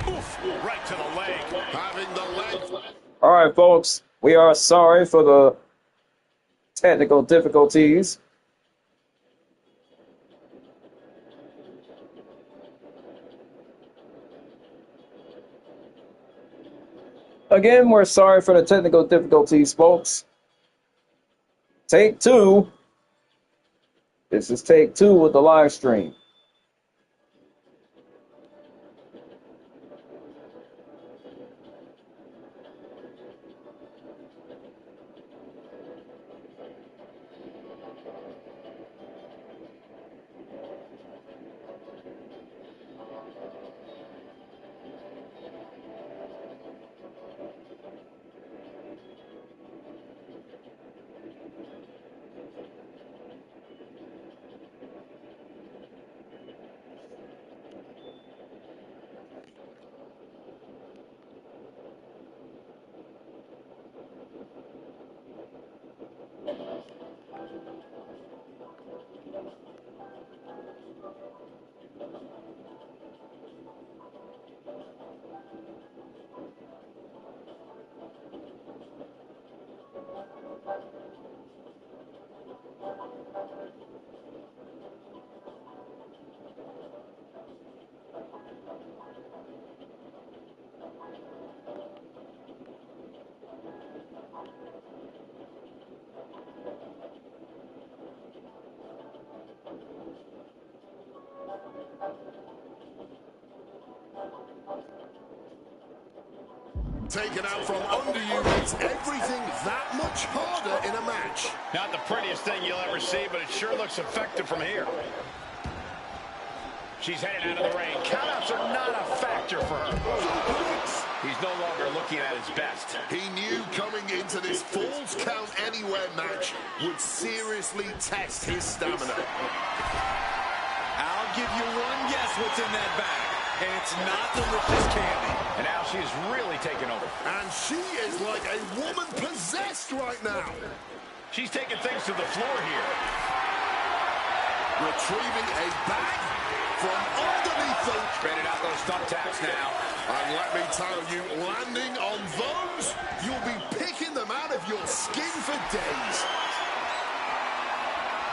Oof, right to the leg. Having the leg. All right, folks. We are sorry for the technical difficulties. Again, we're sorry for the technical difficulties, folks. Take two. This is take two with the live stream. Taken out from under you makes everything that much harder in a match. Not the prettiest thing you'll ever see, but it sure looks effective from here. She's headed out of the ring. Countouts are not a factor for her. He's no longer looking at his best. He knew coming into this Falls Count Anywhere match would seriously test his stamina. I'll give you one guess what's in that bag. And it's not delicious candy. And now she's really taken over. And she is like a woman possessed right now. She's taking things to the floor here. Retrieving a bag from underneath the... Spreading out those thumbtacks now. And let me tell you, landing on those, you'll be picking them out of your skin for days.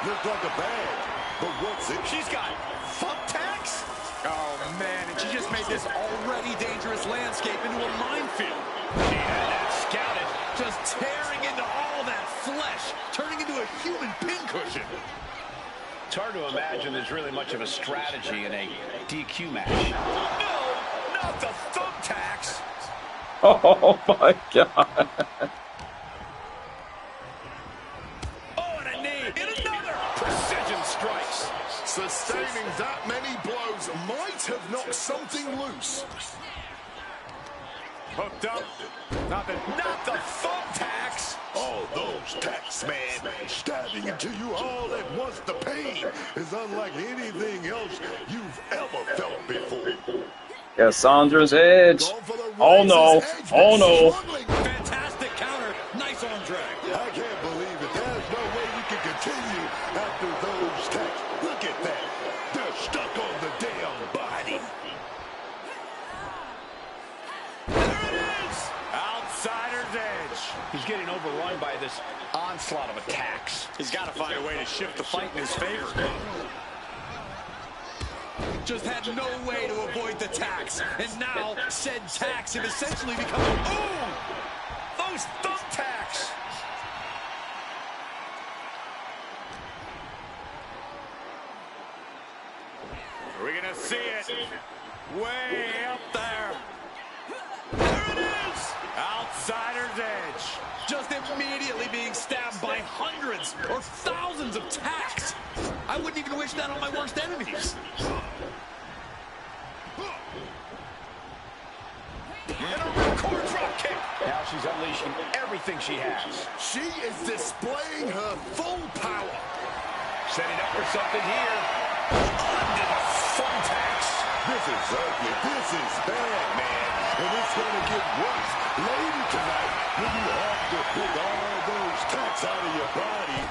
Looks like a bag, but what's it? She's got thumbtacks? Oh, man, and she just made this already dangerous landscape into a minefield. She had that scouted. Just tearing into all that flesh, turning into a human pincushion. It's hard to imagine there's really much of a strategy in a DQ match. No, not the thumbtacks. Oh, my God. Oh, and a knee. And another. Precision strikes. Sustaining that many blows might have knocked something loose. Hooked up. Not the thumbtacks. Oh, those tacks, man. Stabbing into you all at once. The pain is unlike anything else you've ever felt before. Yeah, Sandra's edge. Oh, no. Oh, no. Fantastic counter. Nice arm drag. I can't believe it. There's no way we can continue after those tacks. Look at that. They're stuck on the damn body. There it is. Outsider's edge. He's getting overrun by this onslaught of attacks. He's got to find a way to shift the fight in his favor. Just had no way to avoid the tacks. And now, said tacks have essentially become... Ooh! Those thumbtacks! We're gonna see it. Way up there. There it is! Outsider's edge. Just immediately being stabbed by hundreds or thousands of tacks. I wouldn't even wish that on my worst enemies. And a record drop kick. Now she's unleashing everything she has. She is displaying her full power. Setting up for something here. Under the thumbtacks. This is ugly. This is bad, man. And it's going to get worse later tonight when you have to pick all those tacks out of your body.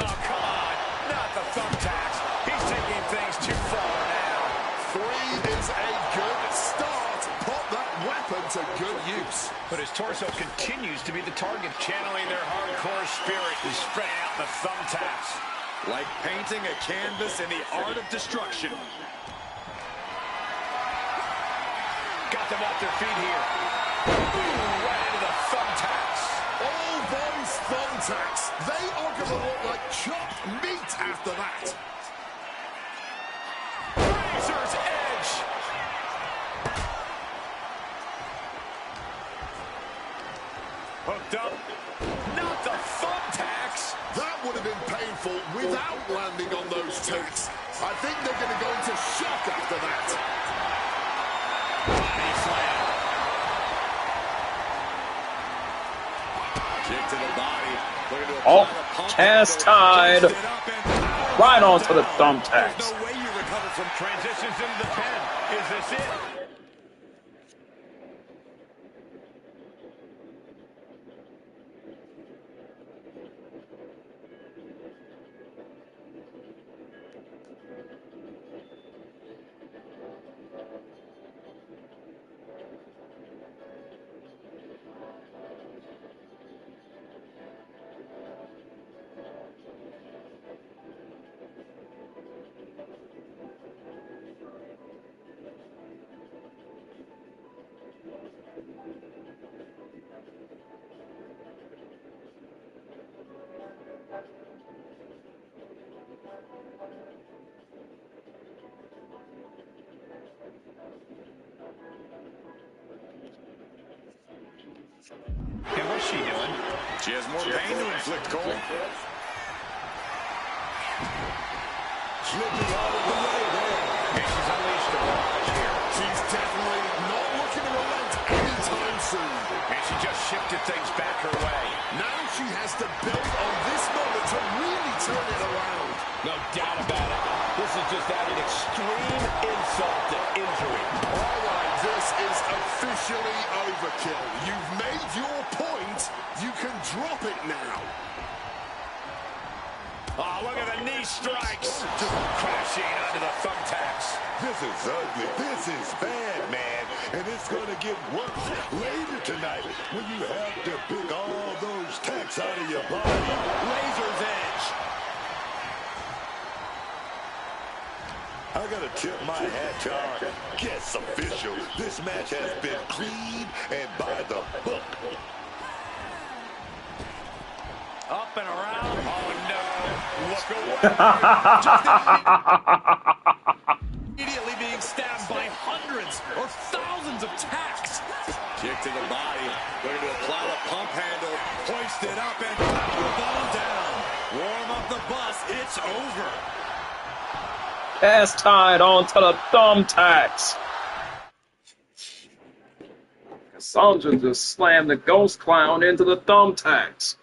Oh, come on. Not the thumbtacks. He's taking things too far now. 3 is a good to good use. But his torso continues to be the target. Channeling their hardcore spirit is spreading out the thumbtacks. Like painting a canvas in the art of destruction. Got them off their feet here. Ooh, right into the thumbtacks. All those thumbtacks, they are going to look like chopped meat after that. Razor's edge. Hooked up. Not the thumbtacks. That would have been painful without landing on those tacks. I think they're going to go into shock after that. Body slam. Kick to the body. Looking to Oh, apply the pump cast handle. tied. Hoist it up and Right onto the There's thumbtacks. no way you recover from Transitions into the pin. Is this it? And what's she doing? She has more pain to inflict, Cole. Slipping out of the way there. And she's unleashed the barrage here. She's definitely not looking to relent anytime soon. And she just shifted things back her way. Now she has to build on this moment to really turn it around. No doubt about it. This is just adding extreme insult to injury. All right, this is officially overkill. You've made your point. You can drop it now. Oh, look at the knee strikes. Just crashing onto the thumbtacks. This is ugly. This is bad, man. And it's going to get worse later tonight when you have to pick all those tacks out of your body. Razor's edge. I got to tip my hat to our guest official. This match has been clean and by the book. Up and around. Oh, no. Look away. Immediately being stabbed by hundreds or thousands of tacks. Kick to the body. Looking to apply the pump handle. Hoist it up and the ball down. Warm up the bus. It's over. Cast tied onto the thumbtacks. Cassandra just slammed the ghost clown into the thumbtacks.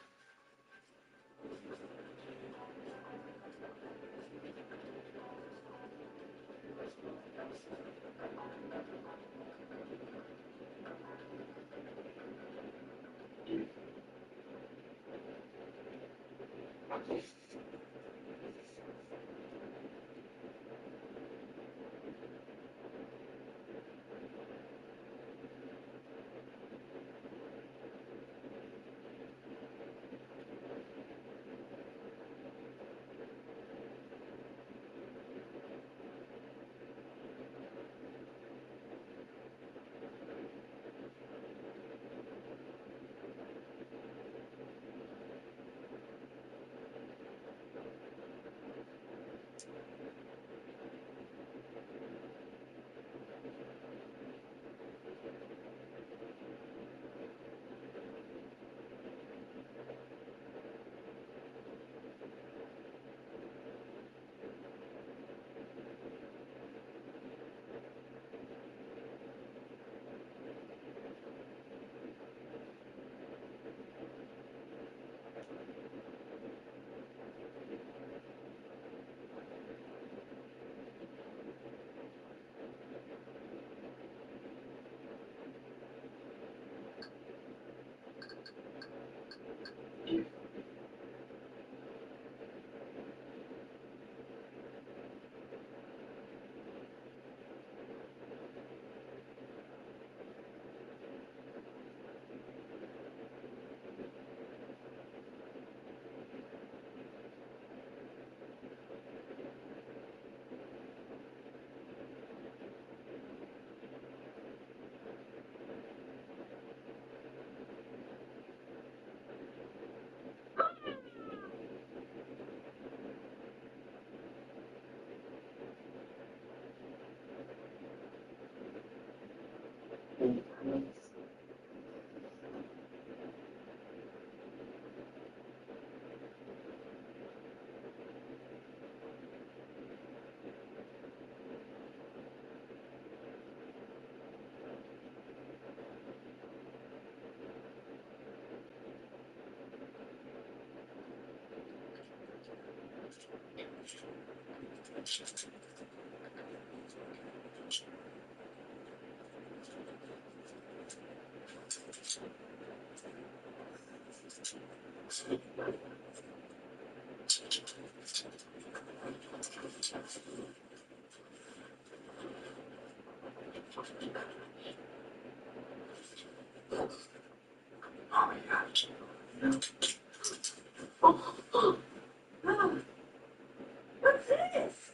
What's this?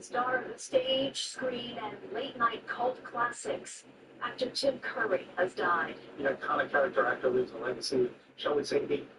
Star of the stage, screen, and late-night cult classics, actor Tim Curry has died. The iconic character actor leaves a legacy, shall we say, deep.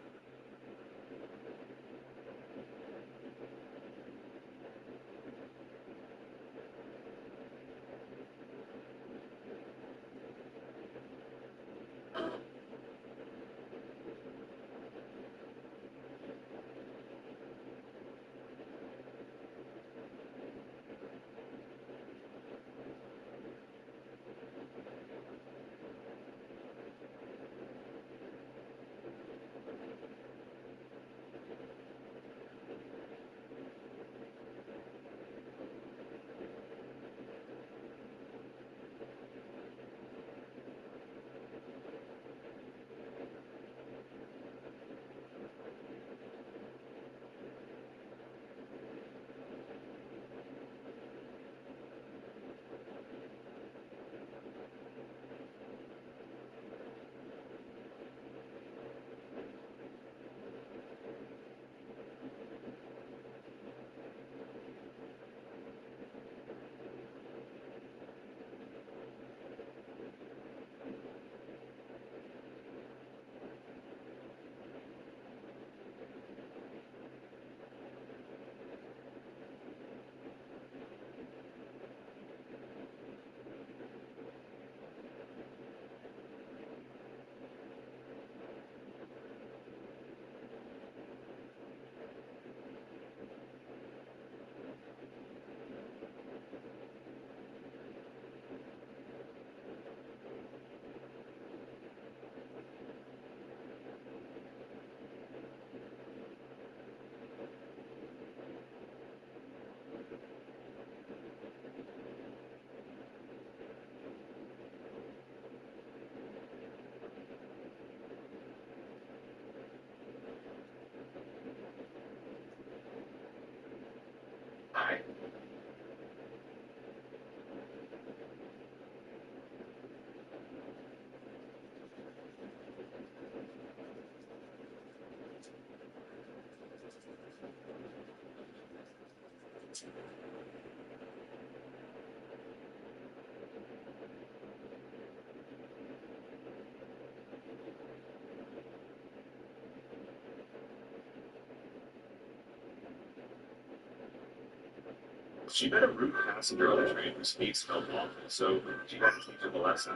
She met a rude passenger on the train whose speech smelled awful, so she had to teach him a lesson.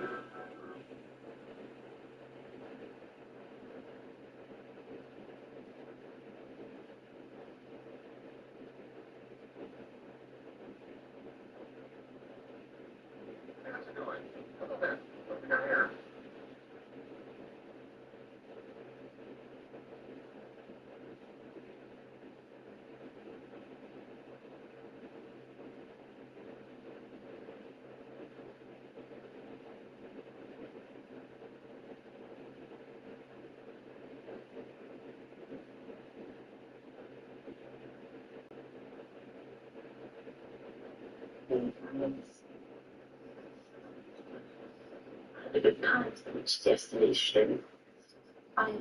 How's it going? Hello there. What we got here? The good times that reached destination. I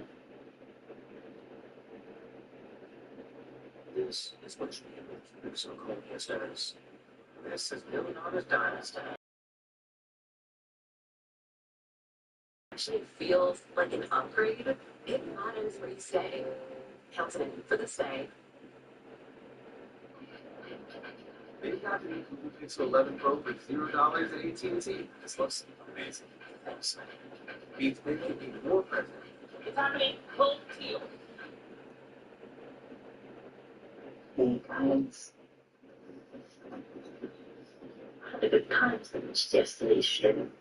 This is what you do, so-called listeners. This is Leonardo's Dynasty. actually feels like an upgrade. It matters where you stay. Counting for the stay. They got the Google Pixel 11 Pro for $0 at AT&T. This looks amazing. Beats making even more present. It's happening. Cold deal. Hey guys. had a good time since yesterday's stream.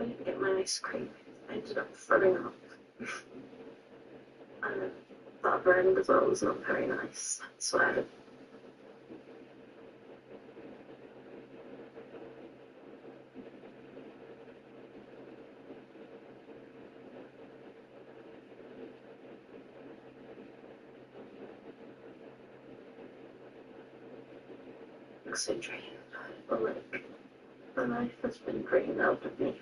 I didn't get my ice cream. I ended up throwing up. And that brand as well was not very nice, I swear. I'm so drained. But like, my life has been drained out of me.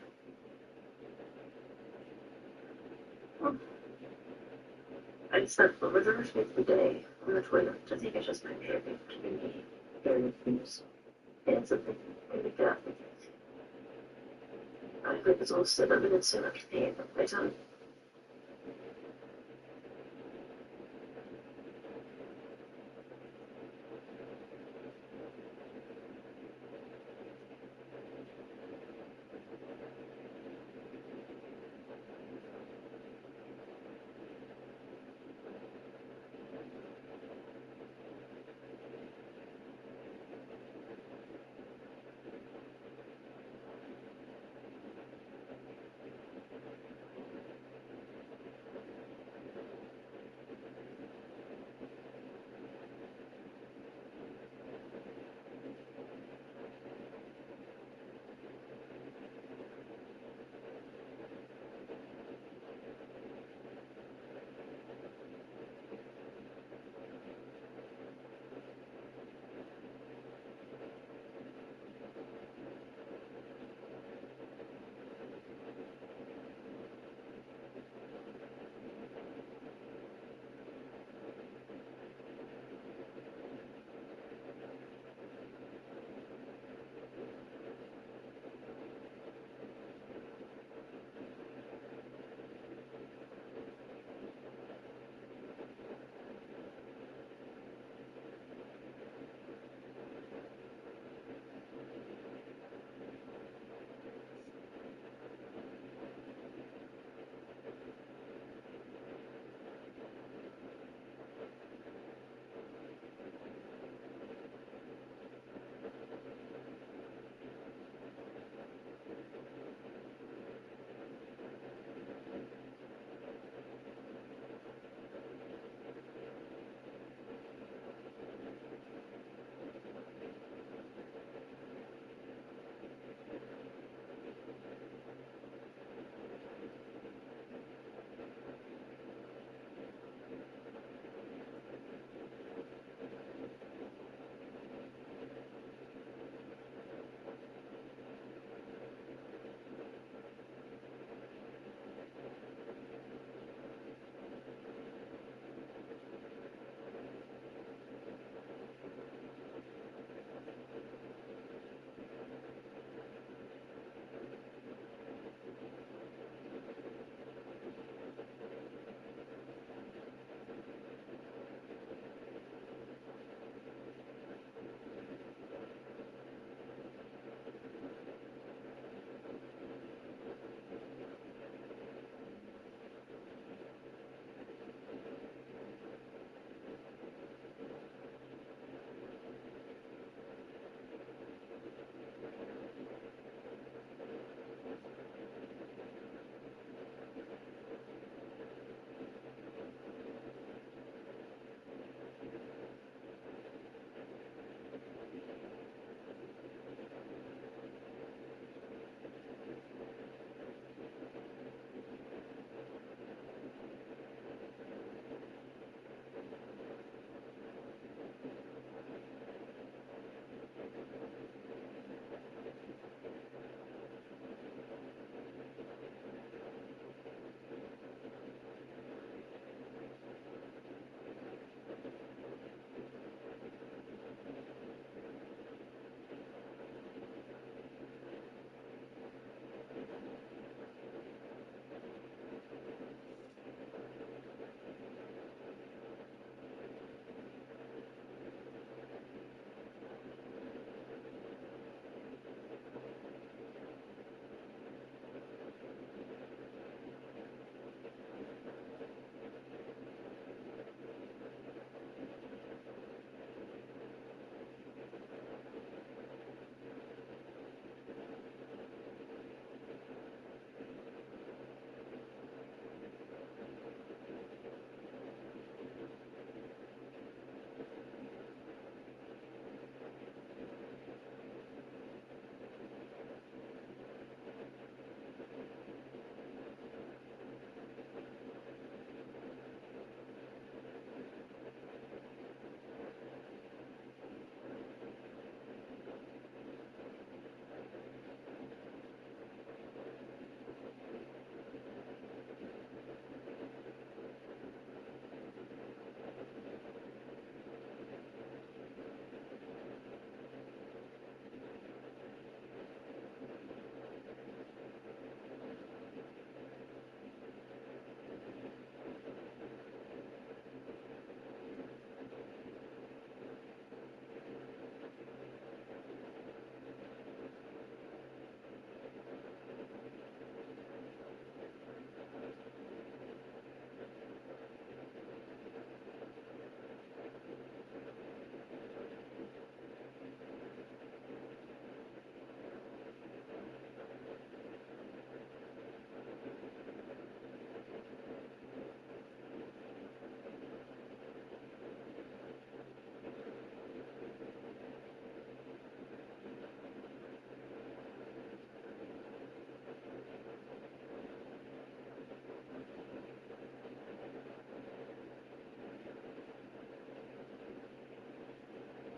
I spent the majority of the day on the toilet. I think I just might be able to be very confused. And something really good. I've been exhausted. I've been in so much pain at my time.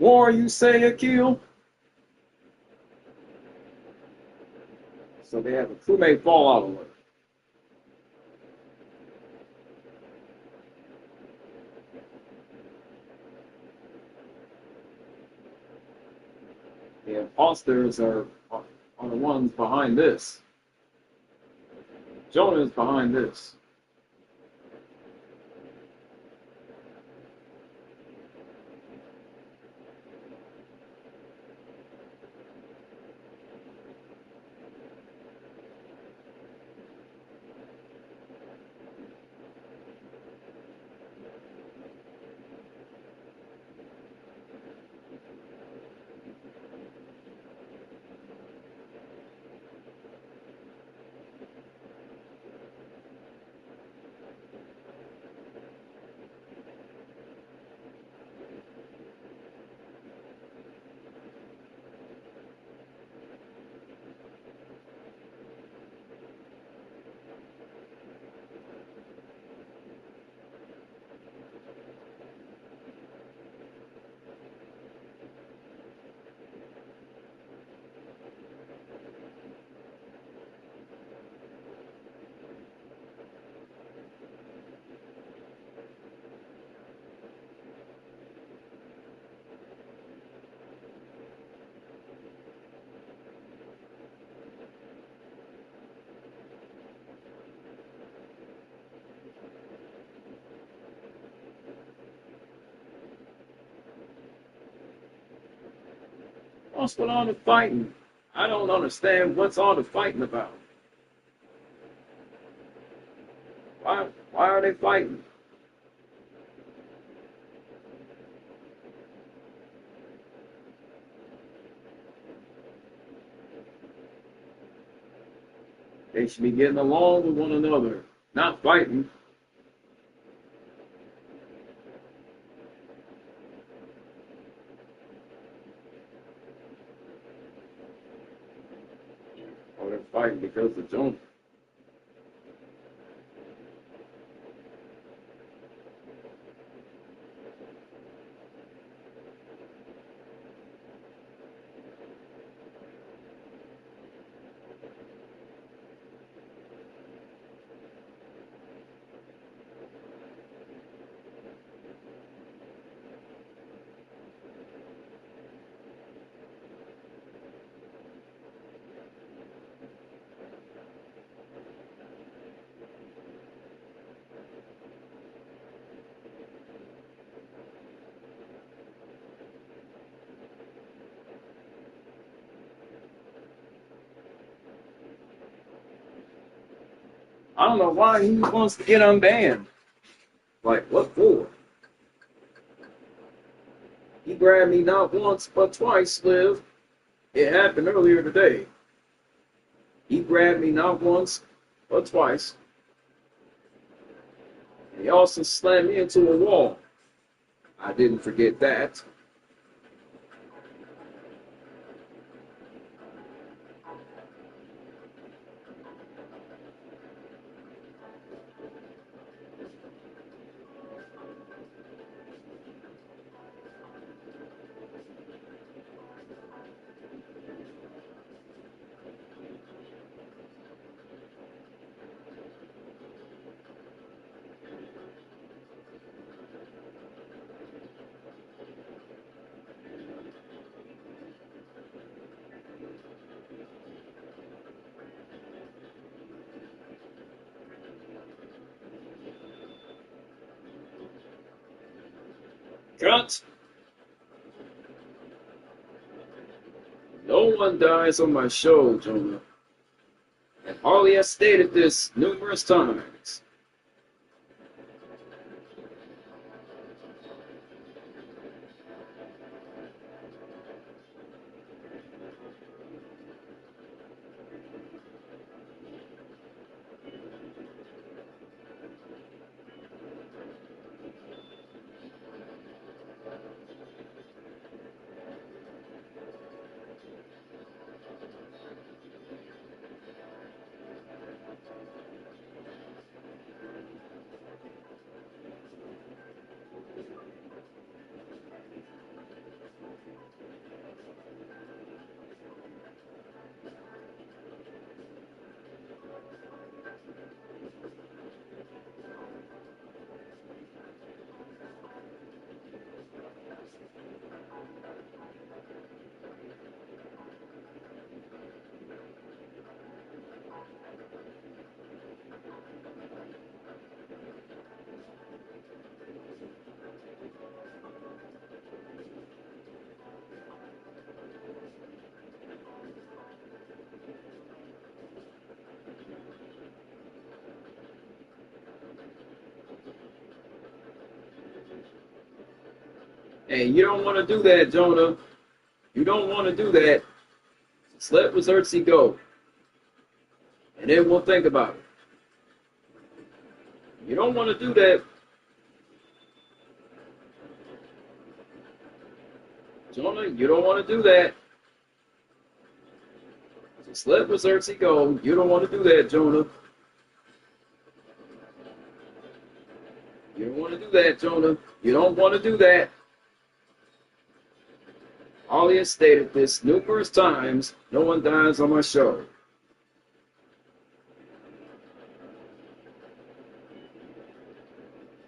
War, you say, Akil? So they have a crewmate fallout alert. The imposters are the ones behind this. Jonah is behind this. What's going on the fighting? I don't understand what's all the fighting about. Why are they fighting? They should be getting along with one another, not fighting. Or they're fighting because of Jonah. I don't know why he wants to get unbanned. Like, what for? He grabbed me not once, but twice, Liv. It happened earlier today. He grabbed me not once, but twice. He also slammed me into a wall. I didn't forget that. Cut! No one dies on my show, Jonah. And Harley has stated this numerous times. And you don't want to do that, Jonah. You don't want to do that. Just let Wazertzi go. And then we'll think about it. You don't want to do that. Jonah, you don't want to do that. Just let Wazertzi go. You don't want to do that, Jonah. You don't want to do that, Jonah. You don't want to do that. Ollie has stated this numerous times. No one dies on my show.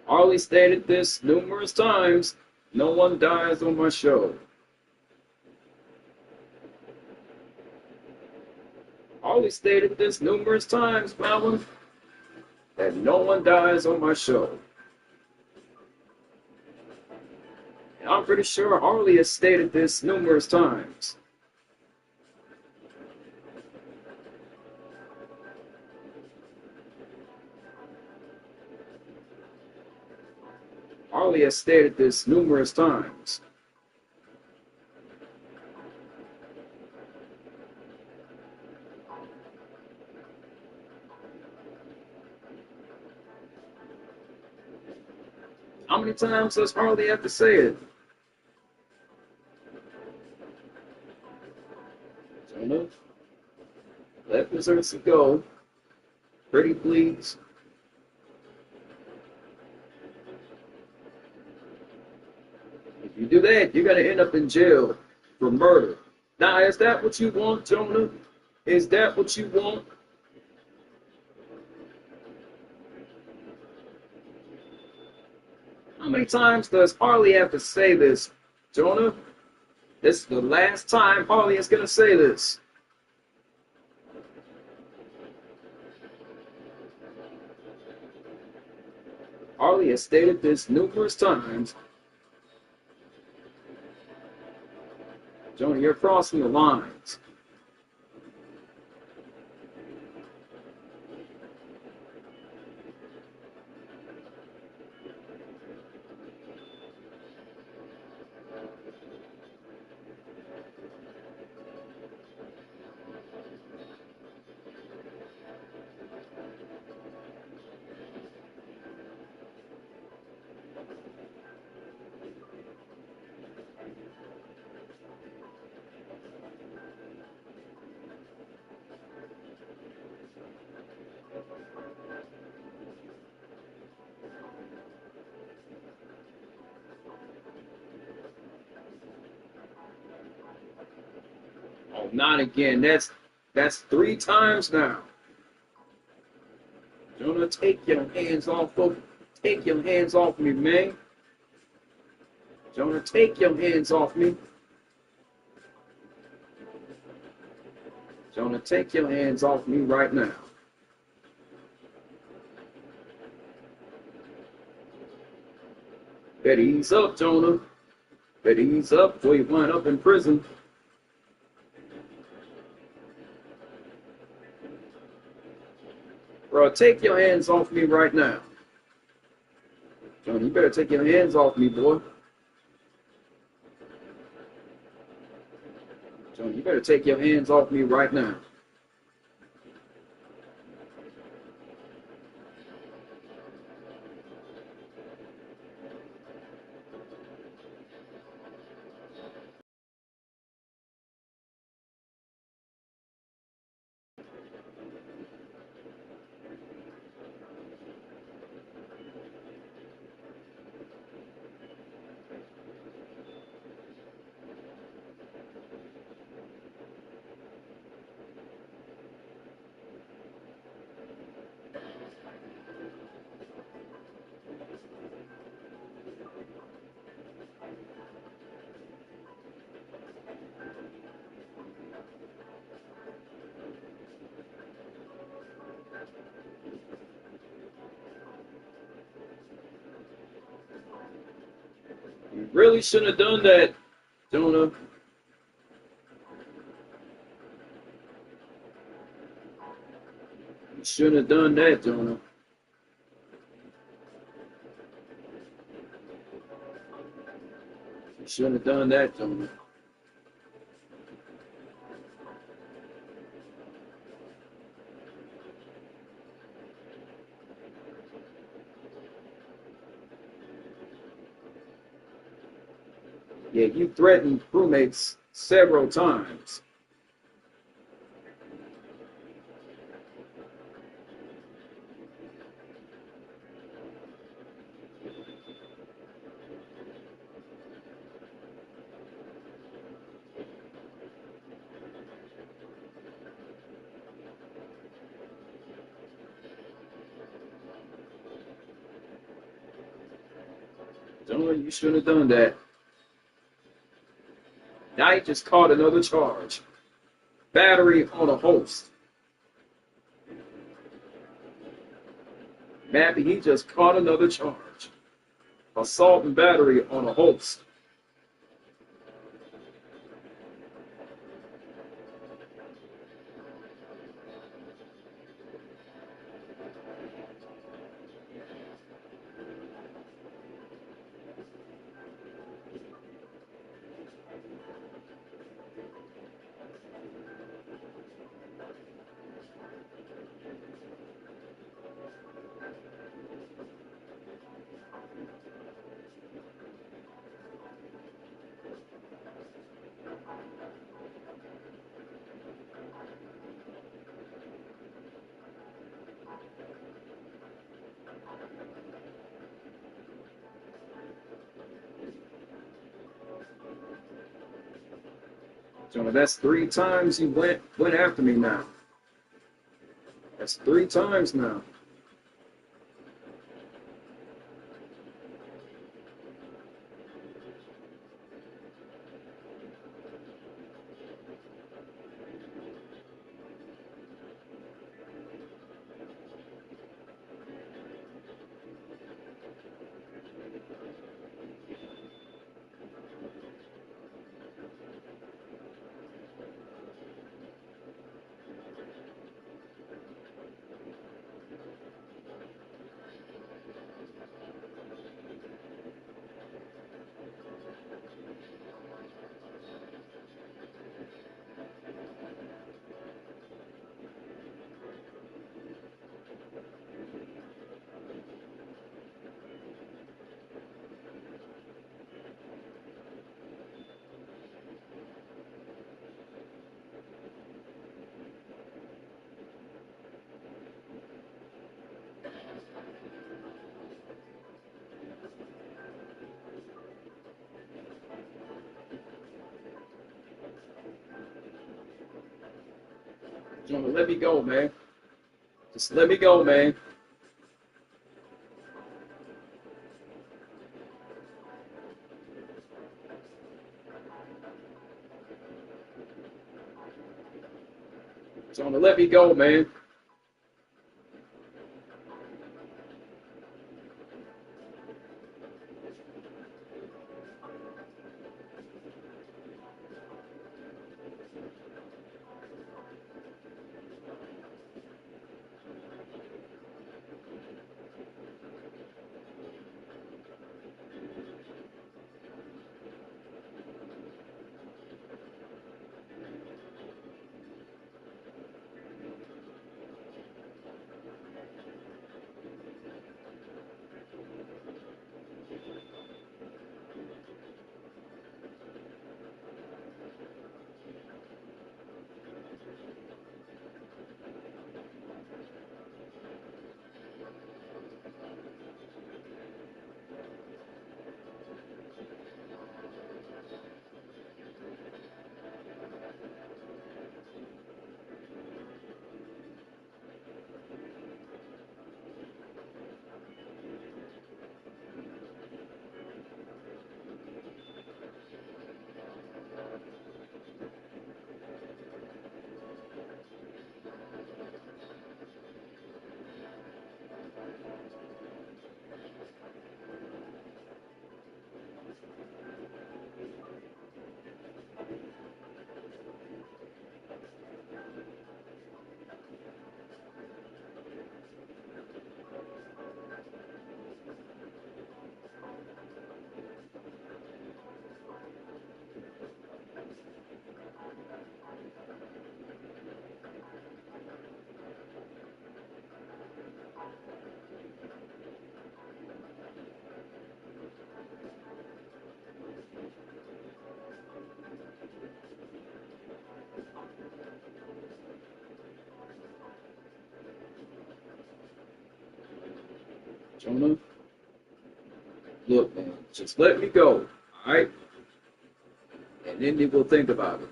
Ollie stated this numerous times. No one dies on my show. Ollie stated this numerous times, Fallon, that no one dies on my show. And I'm pretty sure Ollie has stated this numerous times. Ollie has stated this numerous times. How many times does Harley have to say it? Jonah, let Wazertzi go. Pretty please. If you do that, you're going to end up in jail for murder. Now, is that what you want, Jonah? Is that what you want? How many times does Harley have to say this, Jonah? This is the last time Harley is going to say this. Harley has stated this numerous times. Jonah, you're crossing the lines. Oh, not again. That's 3 times now. Jonah, take your hands off me, man. Jonah, take your hands off me. Jonah, take your hands off me right now. Better ease up, Jonah. Better ease up before you wind up in prison. Bro, take your hands off me right now. Jonah, you better take your hands off me, boy. Jonah, you better take your hands off me right now. You really shouldn't have done that, Jonah. You shouldn't have done that, Jonah. Shouldn't have done that, gentlemen. Yeah, you threatened crewmates several times. Gentlemen, you shouldn't have done that. Knight just caught another charge. Battery on a host. Mappy, he just caught another charge. Assault and battery on a host. Gentlemen, that's 3 times you went after me now. That's 3 times now. Gentlemen, let me go, man. Just let me go, man. Gentlemen, let me go, man. Jonah, look, man, just let me go, all right? And then you will think about it.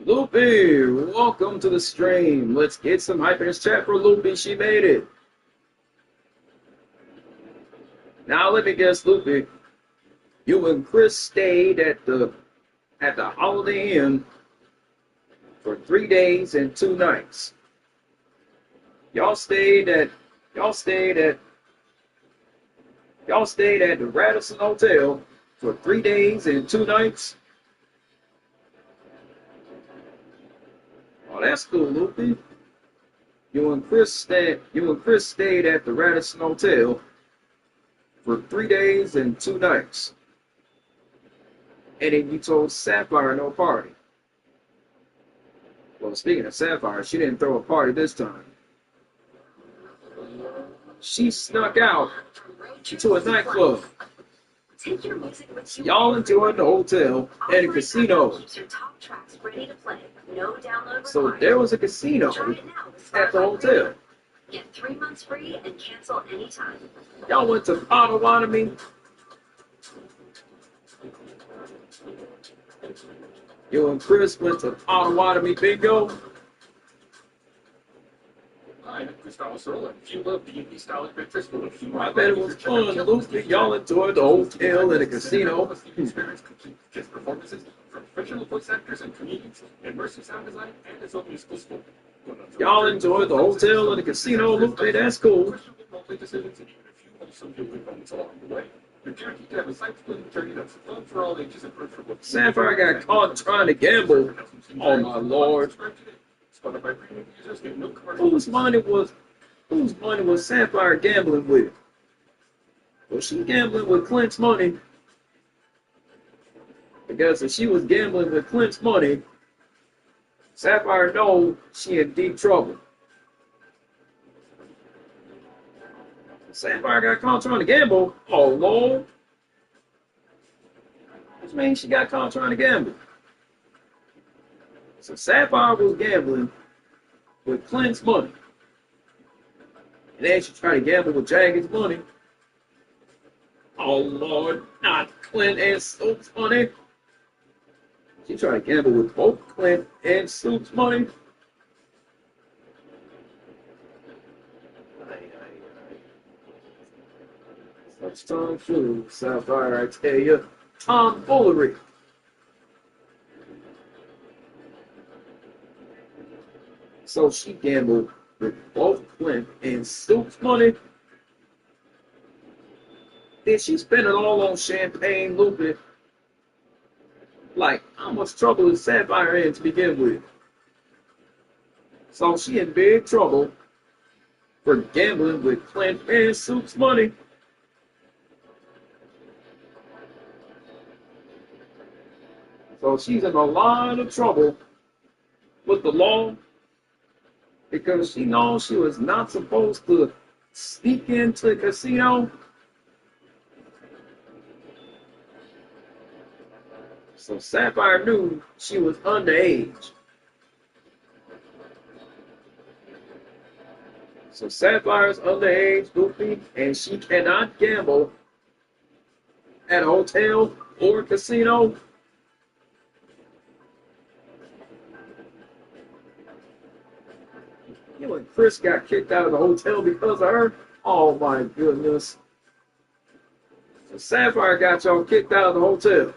Loopy, welcome to the stream. Let's get some hype in this chat for Loopy. She made it. Now let me guess, Loopy. You and Chris stayed at the Holiday Inn for 3 days and 2 nights. Y'all stayed at the Radisson Hotel for 3 days and 2 nights. Oh, that's cool, Loopy. You and Chris stayed at the Radisson Hotel for 3 days and 2 nights. And then you told Sapphire no party. Well, speaking of Sapphire, she didn't throw a party this time. She snuck out to a nightclub. Y'all enjoyed the hotel and a casino. So there was a casino at the hotel. Get 3 months free and cancel anytime. Y'all went to Potawatomi. You and Chris went to Potawatomi bingo. I'm Gustavo Sorolla. If you love D&D style adventures, I bet it was fun, Lucy. Y'all enjoyed the hotel and the casino. Experience complete guest performances from professional voice actors and comedians, immersive sound design, and its own musical score. Y'all enjoyed the hotel and the casino, Lucy. That's cool. Questionable role-play decisions, and even a few also feel good moments along the way. You're guaranteed to have a side-splitting journey that's fun for all ages and perfect for both. Sapphire got caught trying to gamble. Oh my lord. Spotify premium users get no commercials. Whose money was Sapphire gambling with? Was she gambling with Clint's money? Because if she was gambling with Clint's money, Sapphire knows she in deep trouble. Sapphire got caught trying to gamble. Oh lord. Which means she got caught trying to gamble. So Sapphire was gambling with Clint's money. And then she tried to gamble with Jagged's money. Oh lord, not Clint and Soup's money. She tried to gamble with both Clint and Soup's money. Such tomfoolery, Sapphire, I tell you. Tomfoolery. So she gambled with both Clint and Soup's money. Then she spent it all on champagne, Lupin. Like, how much trouble is Sapphire in to begin with? So she in big trouble for gambling with Clint and Soup's money. So she's in a lot of trouble with the law because she knows she was not supposed to sneak into the casino. So Sapphire knew she was underage. So Sapphire's underage, Goofy, and she cannot gamble at a hotel or a casino. You and Chris got kicked out of the hotel because of her? Oh my goodness. So Sapphire got y'all kicked out of the hotel.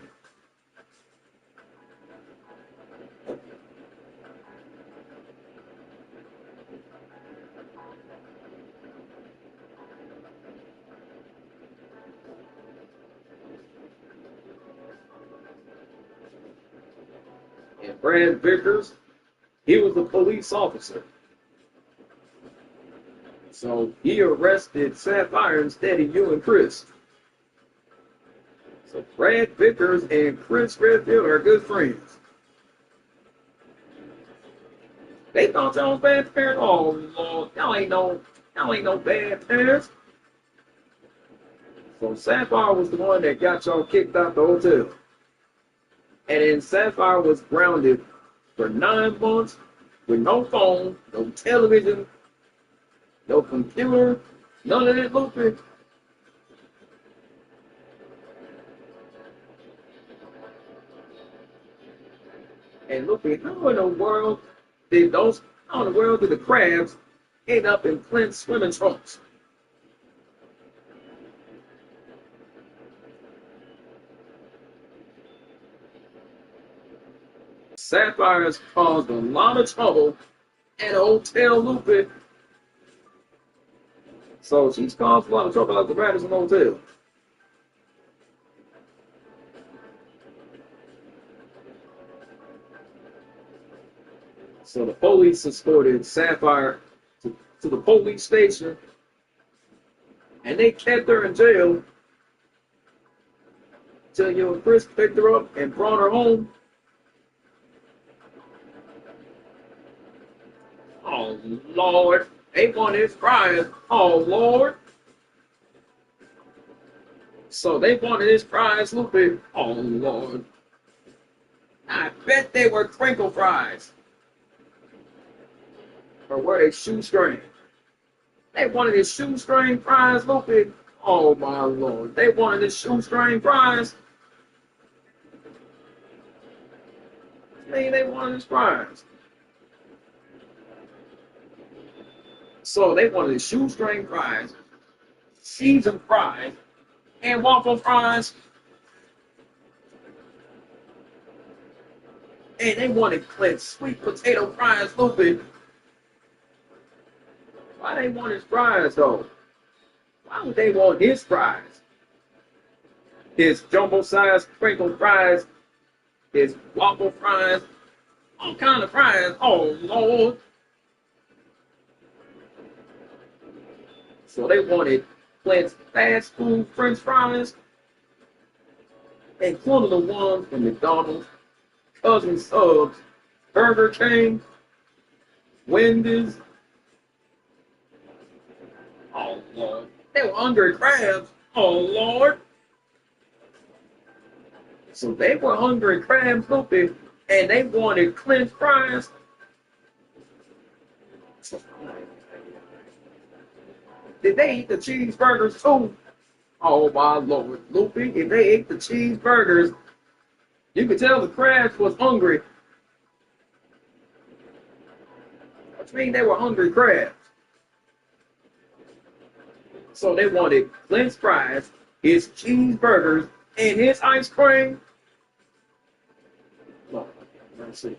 And Brad Vickers, he was a police officer. So he arrested Sapphire instead of you and Chris. So Brad Vickers and Chris Redfield are good friends. They thought y'all was bad parents. Oh Lord, y'all ain't no bad parents. So Sapphire was the one that got y'all kicked out the hotel. And then Sapphire was grounded for 9 months with no phone, no television, No computer. None of that Lupe. And Lupe, how in the world did the crabs end up in Clint's swimming trunks? Sapphire has caused a lot of trouble at Hotel Lupe. So she's caused a lot of trouble at the Radisson Hotel. So the police escorted Sapphire to the police station, and they kept her in jail until Chris picked her up and brought her home. Oh, Lord. They wanted his prize. Oh, Lord. So they wanted his prize, Lupe. Oh, Lord. I bet they were crinkle fries. Or were they shoestring? They wanted his shoestring fries, Lupe. Oh, my Lord. They wanted his shoestring fries. They wanted his fries. So they wanted his shoestring fries, seasoned fries, and waffle fries. And they wanted Clint's sweet potato fries, Lupe. Why they want his fries, though? Why would they want his fries? His jumbo-sized crinkle fries, his waffle fries, all kind of fries. Oh, Lord. So they wanted Clint's fast food French fries, including the ones from McDonald's, Cousin Subs, Burger King, Wendy's. Oh, Lord. They were hungry crabs. Oh, Lord. So they were hungry crabs, Lupe, and they wanted Clint's fries. Did they eat the cheeseburgers too? Oh, my Lord. Lupe, if they ate the cheeseburgers, you could tell the crabs was hungry. Which means they were hungry crabs. So they wanted Clint's fries, his cheeseburgers, and his ice cream. Lord have mercy.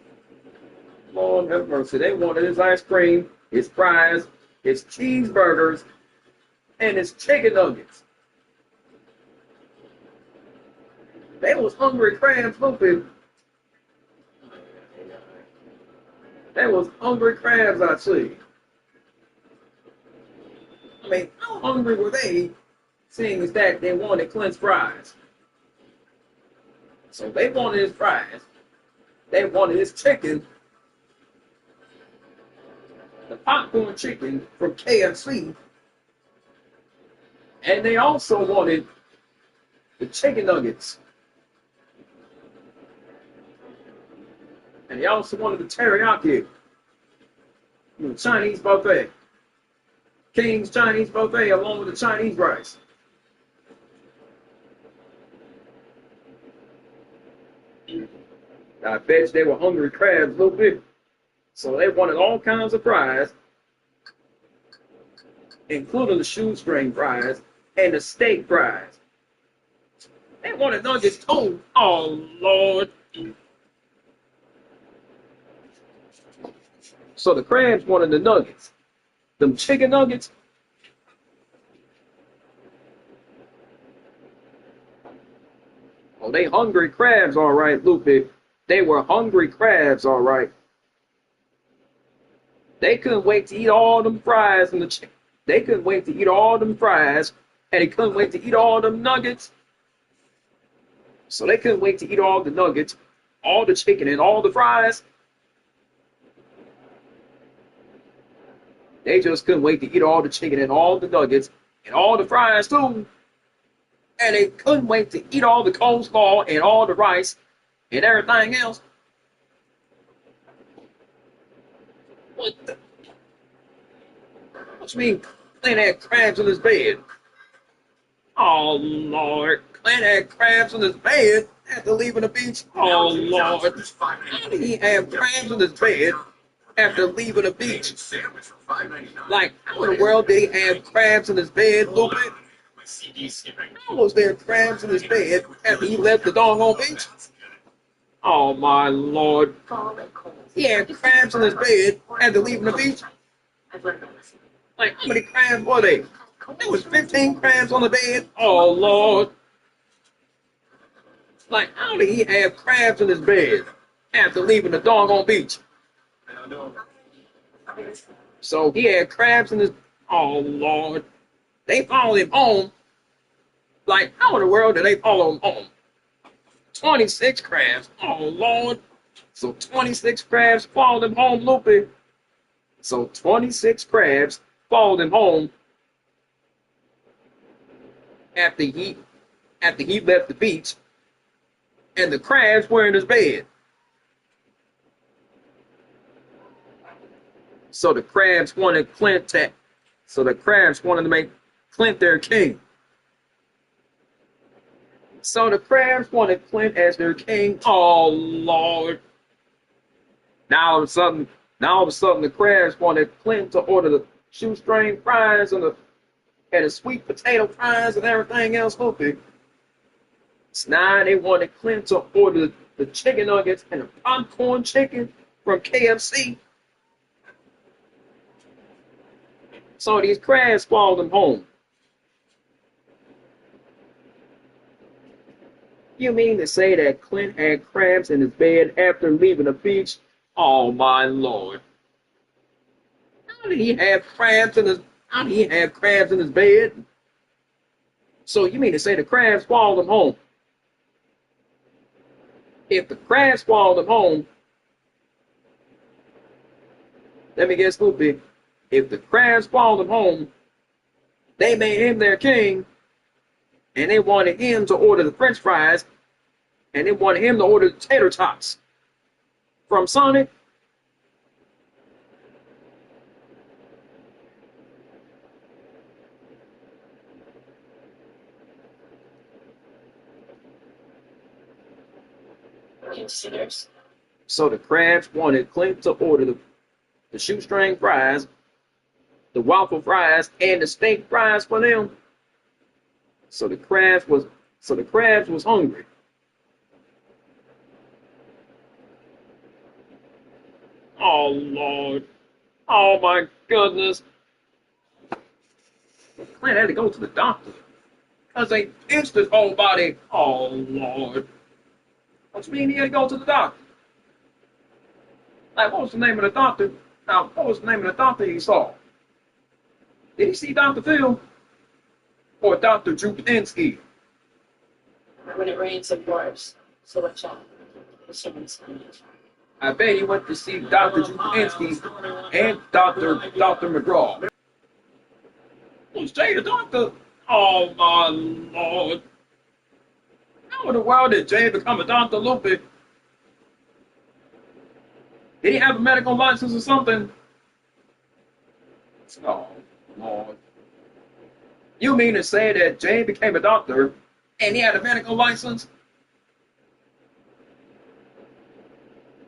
Lord have mercy. They wanted his ice cream, his fries, his cheeseburgers, and his chicken nuggets. They was hungry crabs, Lupe. They was hungry crabs, I see. I mean, how hungry were they, seeing as that they wanted Clint's fries? So they wanted his fries. They wanted his chicken. The popcorn chicken from KFC. And they also wanted the chicken nuggets. And they also wanted the teriyaki. The Chinese buffet. King's Chinese buffet along with the Chinese rice. I bet you they were hungry crabs a little bit. So they wanted all kinds of fries, including the shoestring fries and the steak fries. They wanted nuggets too. Oh, Lord. So the crabs wanted the nuggets. Them chicken nuggets. Oh, they hungry crabs, all right, Lupe. They were hungry crabs, all right. They couldn't wait to eat all them fries and the chicken. They couldn't wait to eat all them fries, and they couldn't wait to eat all them nuggets. So they couldn't wait to eat all the nuggets, all the chicken, and all the fries. They just couldn't wait to eat all the chicken and all the nuggets and all the fries too. And they couldn't wait to eat all the coleslaw and all the rice and everything else. What the? What you mean Clint had crabs in his bed? Oh, Lord. Clint had crabs in his bed after leaving the beach? Oh, Lord. How did he have crabs in his bed after leaving the beach? Like, how in the world did he have crabs in his bed, Lupe? How was there crabs in his bed after he left the doggone beach? Oh, my Lord. He had crabs in his bed after leaving the beach? Like, how many crabs were they? There was 15 crabs on the bed? Oh, Lord. Like, how did he have crabs in his bed after leaving the doggone beach? So he had crabs in his... Oh, Lord. They followed him home. Like, how in the world did they follow him home? 26 crabs. Oh, Lord. So 26 crabs followed him home, Lupe. So 26 crabs followed him home after he left the beach, and the crabs were in his bed. So the crabs wanted to make Clint their king. So the crabs wanted Clint as their king. Oh, Lord. Now all of a sudden, the crabs wanted Clint to order the shoestring fries and the sweet potato fries and everything else. Hoping. So now they wanted Clint to order the chicken nuggets and the popcorn chicken from KFC. So these crabs followed him home. You mean to say that Clint had crabs in his bed after leaving the beach? Oh, my Lord. How did he have crabs in his bed? So you mean to say the crabs followed him home? If the crabs followed him home, let me guess, Lupe. If the crabs followed him home, they made him their king, and they wanted him to order the French fries, and they wanted him to order the tater tots from Sonic. Considers. So the crabs wanted Clint to order the shoestring fries, the waffle fries, and the steak fries for them. So the crabs was hungry. Oh, Lord. Oh, my goodness. Clint had to go to the doctor because they pinched his whole body. Oh, Lord. What you mean he had to go to the doctor? Like, what was the name of the doctor? Now, what was the name of the doctor he saw? Did he see Dr. Phil? Or Dr. Drew Pinsky? When it rains, it pours. So watch out. I bet he went to see Dr. Drew Pinsky and Dr. McGraw. Was Jay a doctor? Oh, my Lord. How in the world did Jay become a Dr. Lupe? Did he have a medical license or something? Oh, Lord. You mean to say that Jay became a doctor and he had a medical license?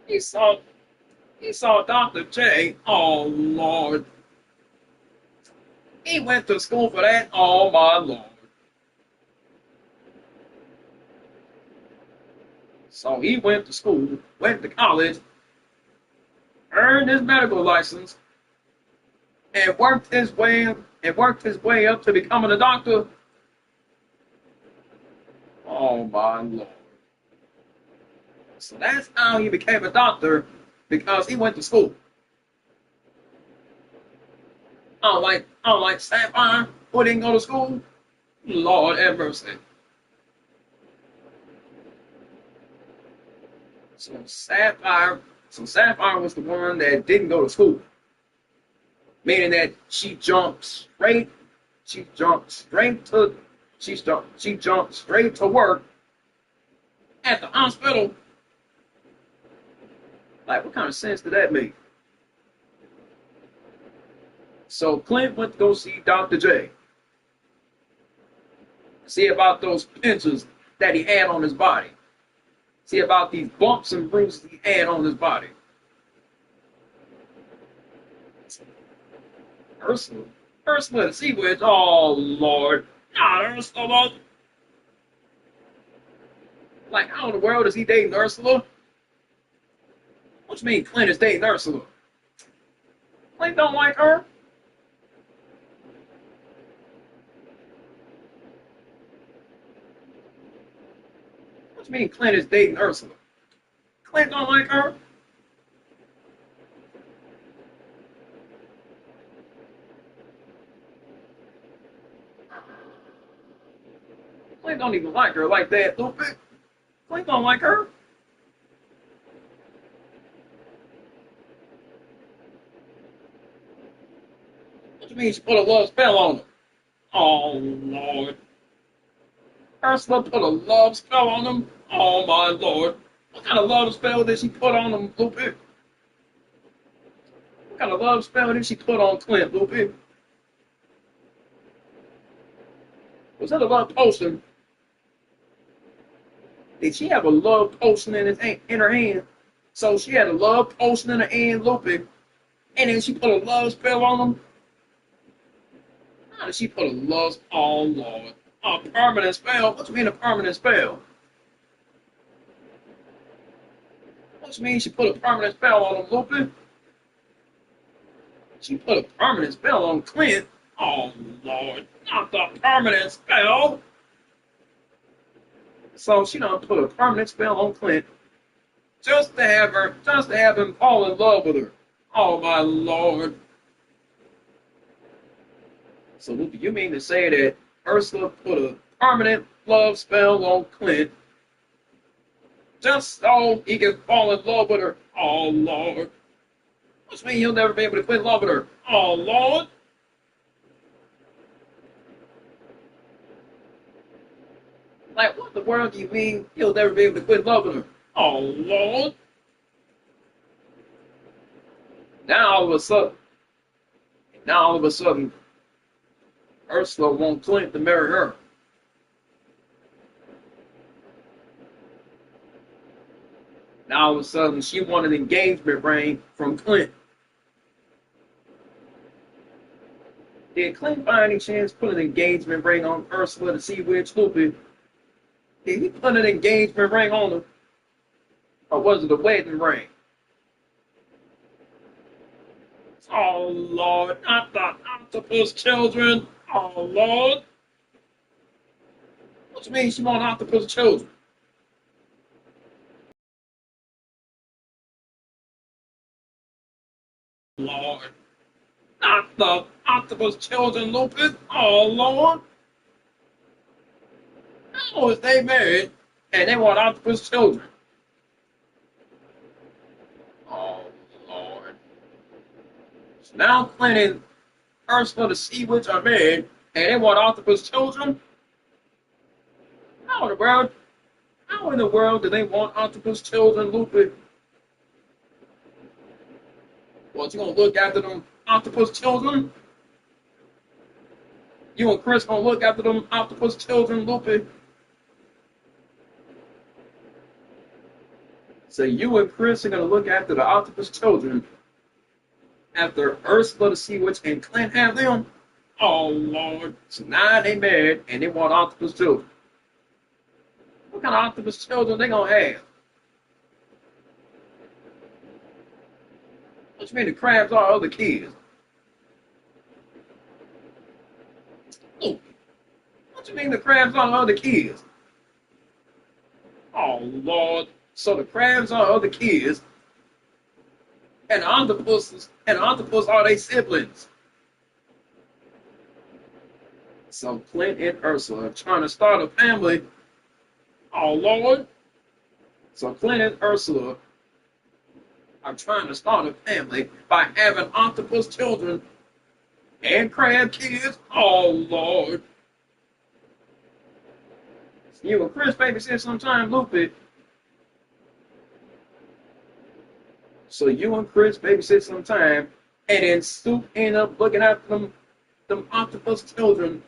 He saw Dr. J. Oh, Lord. He went to school for that? Oh, my Lord. So he went to school, went to college, earned his medical license, and worked his way up to becoming a doctor. Oh, my Lord. So that's how he became a doctor, because he went to school. Unlike Sapphire, who didn't go to school. Lord have mercy. So Sapphire was the one that didn't go to school. Meaning that she jumped straight to work at the hospital. Like, what kind of sense did that make? So Clint went to go see Dr. J. See about those pinches that he had on his body. See about these bumps and bruises he had on his body. Ursula the Sea Witch. Oh, Lord. Not Ursula. Like, how in the world is he dating Ursula? What you mean Clint is dating Ursula? Clint don't like her? What you mean Clint is dating Ursula? Clint don't like her? Clint don't even like her like that, Lupe. Clint don't like her. What you mean she put a love spell on him? Oh, Lord. Ursula put a love spell on him? Oh, my Lord. What kind of love spell did she put on him, Lupe? What kind of love spell did she put on Clint, Lupe? Was that a love potion? Did she have a love potion in her hand? So she had a love potion in her hand, Lupe, and then she put a love spell on him? How did she put a love? Oh, Lord. A permanent spell? What do you mean a permanent spell? What do you mean she put a permanent spell on him, Lupe? She put a permanent spell on Clint? Oh, Lord. Not the permanent spell. So she done put a permanent spell on Clint just to have him fall in love with her. Oh, my Lord. So Lupe, you mean to say that Ursula put a permanent love spell on Clint just so he can fall in love with her? Oh, Lord. Which means he'll never be able to quit loving her. Oh, Lord. Like, what the world do you mean he'll never be able to quit loving her? Oh, Lord. Now all of a sudden, Ursula wants Clint to marry her. Now all of a sudden, she wanted an engagement ring from Clint. Did Clint by any chance put an engagement ring on Ursula the Sea Witch, Lupe? Did he put an engagement ring on her? Or was it a wedding ring? Oh, Lord, not the octopus children. Oh, Lord. What do you mean she want octopus children? Lord. Not the octopus children, Lupus. Oh, Lord. How is they married and they want octopus children? Oh, Lord. So now Clint and Ursula the Sea Witch are married and they want octopus children? How in the world do they want octopus children, Lupe? What, you gonna look after them octopus children? You and Chris gonna look after them octopus children, Lupe? So you and Chris are gonna look after the octopus children after Ursula the Sea Witch and Clint have them? Oh, Lord. So now they married and they want octopus children. What kind of octopus children they gonna have? What you mean the crabs are other kids? Oh, what you mean the crabs are other kids? Oh, Lord. So the crabs are other kids, and the octopus are their siblings. So Clint and Ursula are trying to start a family. Oh, Lord. So Clint and Ursula are trying to start a family by having octopus children and crab kids. Oh, Lord. You and Chris babysit sometime, Lupe. So you and Chris babysit sometime, And then Stoop ended up looking after them octopus children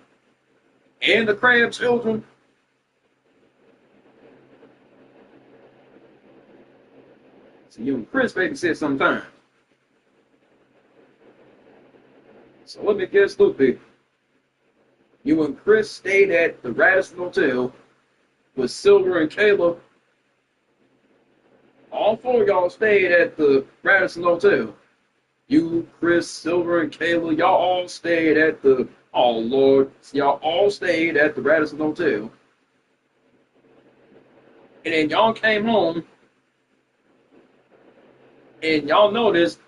and the crab children. So you and Chris babysit sometimes. So let me guess, Loopy. You and Chris stayed at the Radisson Hotel with Silver and Caleb. All four of y'all stayed at the Radisson Hotel. You, Chris, Silver, and Kayla, y'all all stayed at the, oh Lord, y'all all stayed at the Radisson Hotel. And then y'all came home, and y'all noticed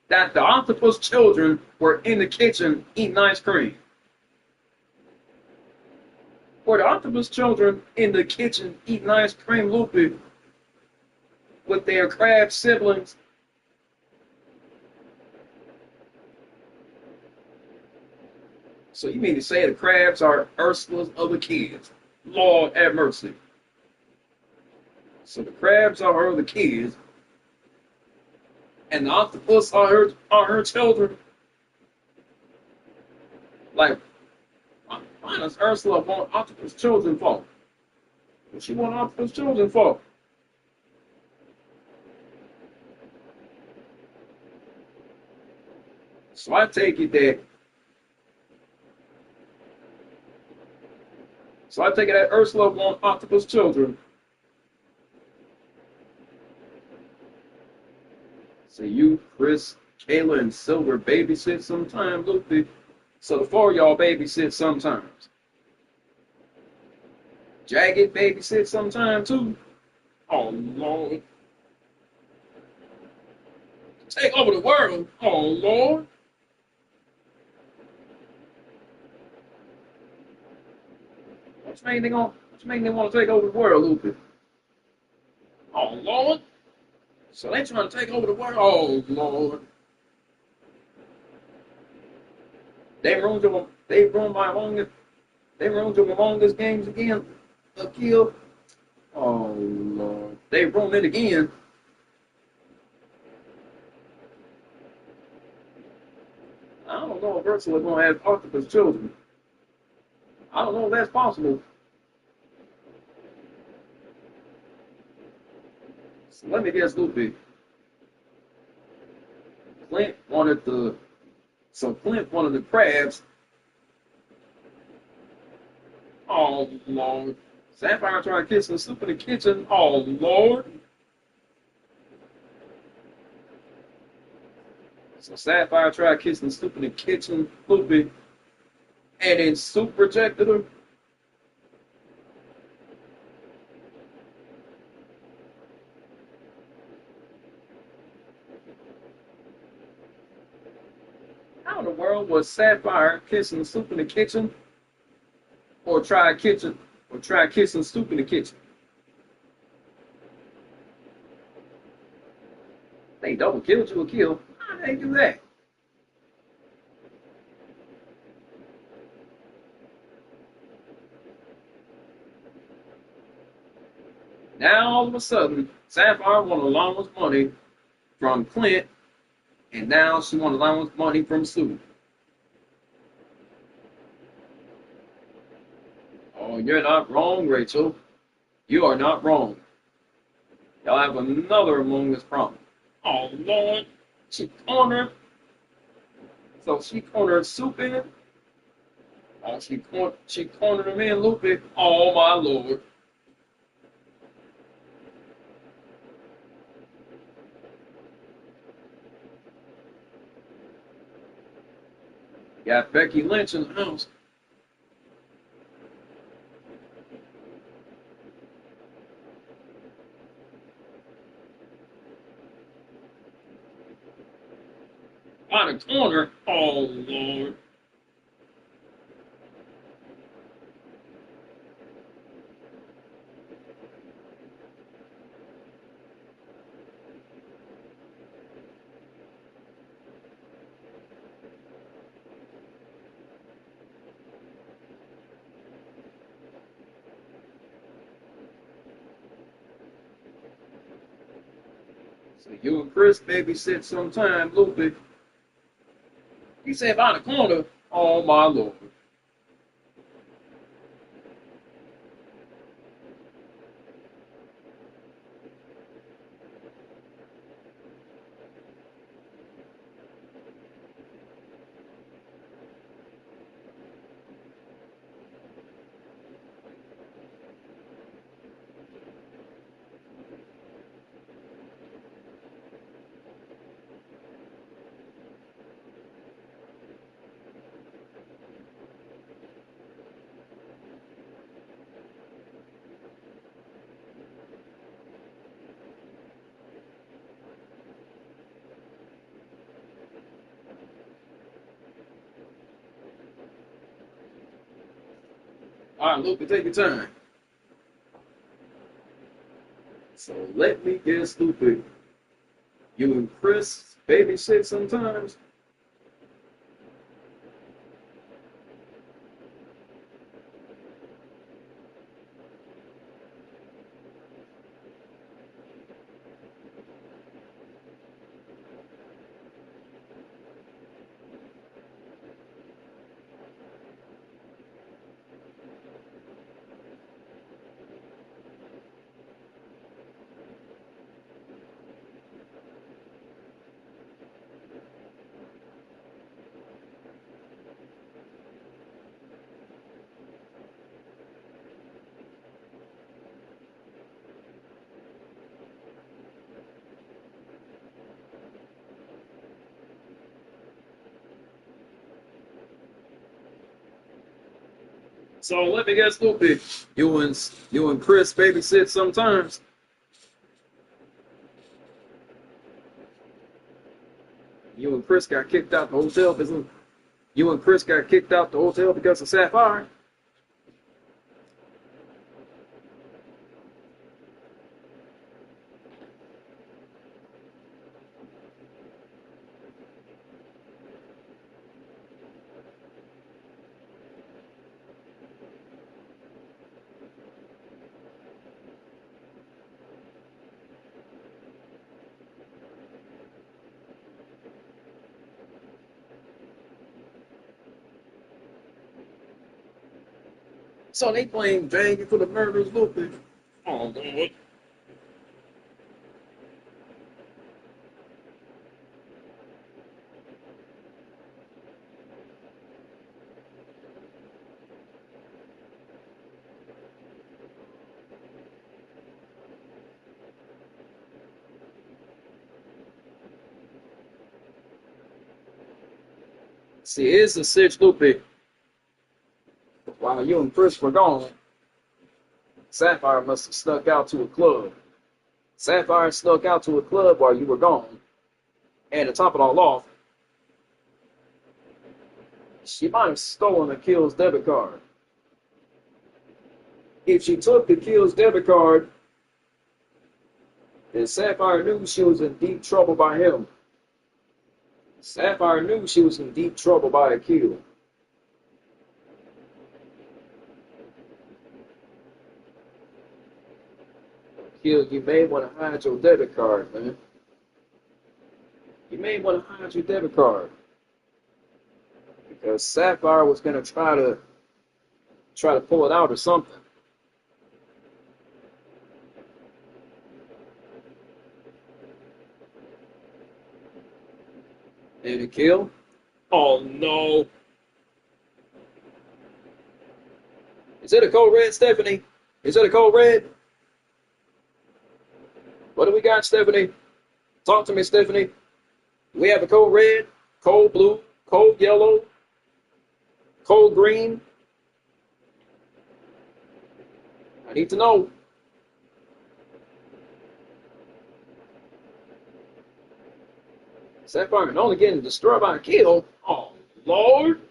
that the octopus children were in the kitchen eating ice cream. Were the octopus children in the kitchen eating ice cream, Loopy, with their crab siblings? So you mean to say the crabs are Ursula's other kids? Lord have mercy. So the crabs are her other kids, and the octopus are her children. Like, why does Ursula want octopus children for? What she want octopus children for? So I take it that Ursula wants octopus children. So you, Chris, Kayla, and Silver babysit sometime, Luffy. So the four of y'all babysit sometimes. Jagged babysit sometime too. Oh Lord. Take over the world. Oh Lord. What you mean they want to take over the world, Luffy? Oh Lord. So they trying to take over the world. Oh Lord. They ruined your Among Us games again. Akil. Oh Lord. They ruined it again. I don't know if Ursula gonna have octopus children. I don't know if that's possible. So let me guess, Luffy. Clint wanted the crabs. Oh Lord. Sapphire tried kissing Soup in the kitchen. Oh Lord. So Sapphire tried kissing Soup in the kitchen, Luffy, and then Soup rejected her. How in the world was Sapphire kissing Soup in the kitchen, or try kissing Soup in the kitchen? They double killed you a kill. How did they do that? Now all of a sudden, Sapphire wanted allowance money from Clint, and now she wanted allowance money from Sue. Oh, you're not wrong, Rachel. You are not wrong. Y'all have another Among Us problem. Oh Lord, she cornered. So she cornered Soup in it. Oh, she cornered him in, Luffy. Oh my Lord. Got Becky Lynch in the house. By the corner. Oh Lord. So you and Chris babysit sometime, Luffy. He said by the corner. Oh my Lord. All right, Luke, take your time. So let me get stupid. You and Chris babysit sometimes? So let me get stupid. You and Chris babysit sometimes? You and Chris got kicked out the hotel because you and Chris got kicked out the hotel because of Sapphire? So they blame Jaggy for the murders, Lupe. Oh, Lord. See, here's the sitch, Lupe. While you and Chris were gone, Sapphire must have snuck out to a club. Sapphire snuck out to a club while you were gone. And to top it all off, she might have stolen Akil's debit card. If she took Akil's debit card, then Sapphire knew she was in deep trouble by him. Sapphire knew she was in deep trouble by Akil. Akil, you may want to hide your debit card, man. You may want to hide your debit card. Because Sapphire was going to try to pull it out or something. And Akil? Oh no. Is it a code red, Stephanie? Is it a code red? What do we got, Stephanie? Talk to me, Stephanie. We have a code red, code blue, code yellow, code green. I need to know. Sapphire and only getting destroyed by a kill. Oh, Lord.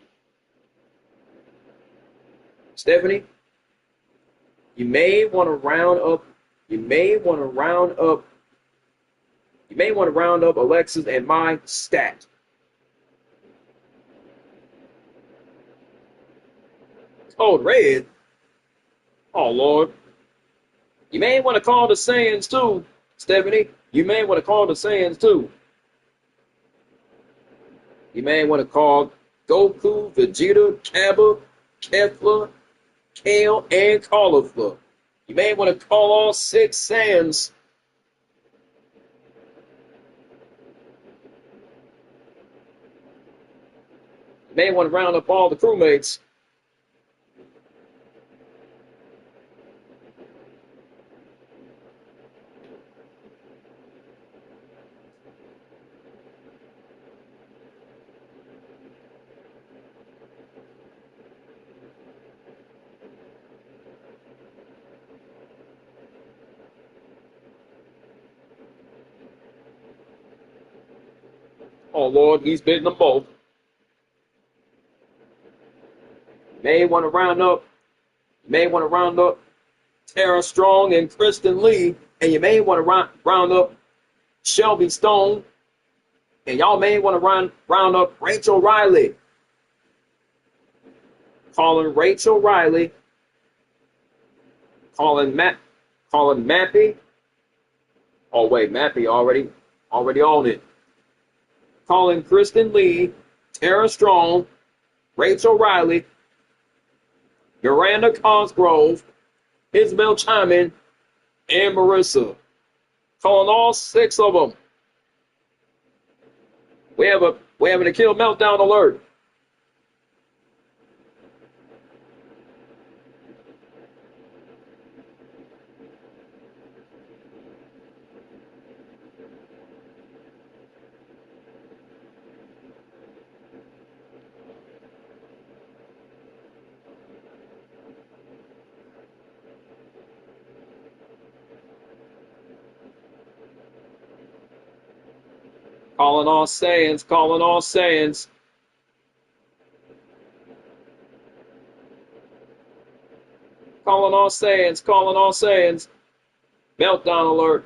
Stephanie, you may want to round up Alexis and my stat. Code red. Oh, Lord. You may want to call the Saiyans too, Stephanie. You may want to call the Saiyans too. You may want to call Goku, Vegeta, Kappa, Kefla, Kale, and Caulifla. You may want to call all 6 Saiyans. You may want to round up all the crewmates. Oh Lord, he's beating them both. You may want to round up Tara Strong and Kristen Lee, and you may want to round up Shelby Stone, and y'all may want to round up Rachel Riley. Calling Rachel Riley. Calling Mappy. Oh wait, Mappy already on it. Calling Kristen Lee, Tara Strong, Rachel Riley, Miranda Cosgrove, Isabel Chapman, and Marissa. Calling all 6 of them. We're having a kill meltdown alert. Calling all Saiyans, calling all Saiyans. Calling all Saiyans, calling all Saiyans. Meltdown alert.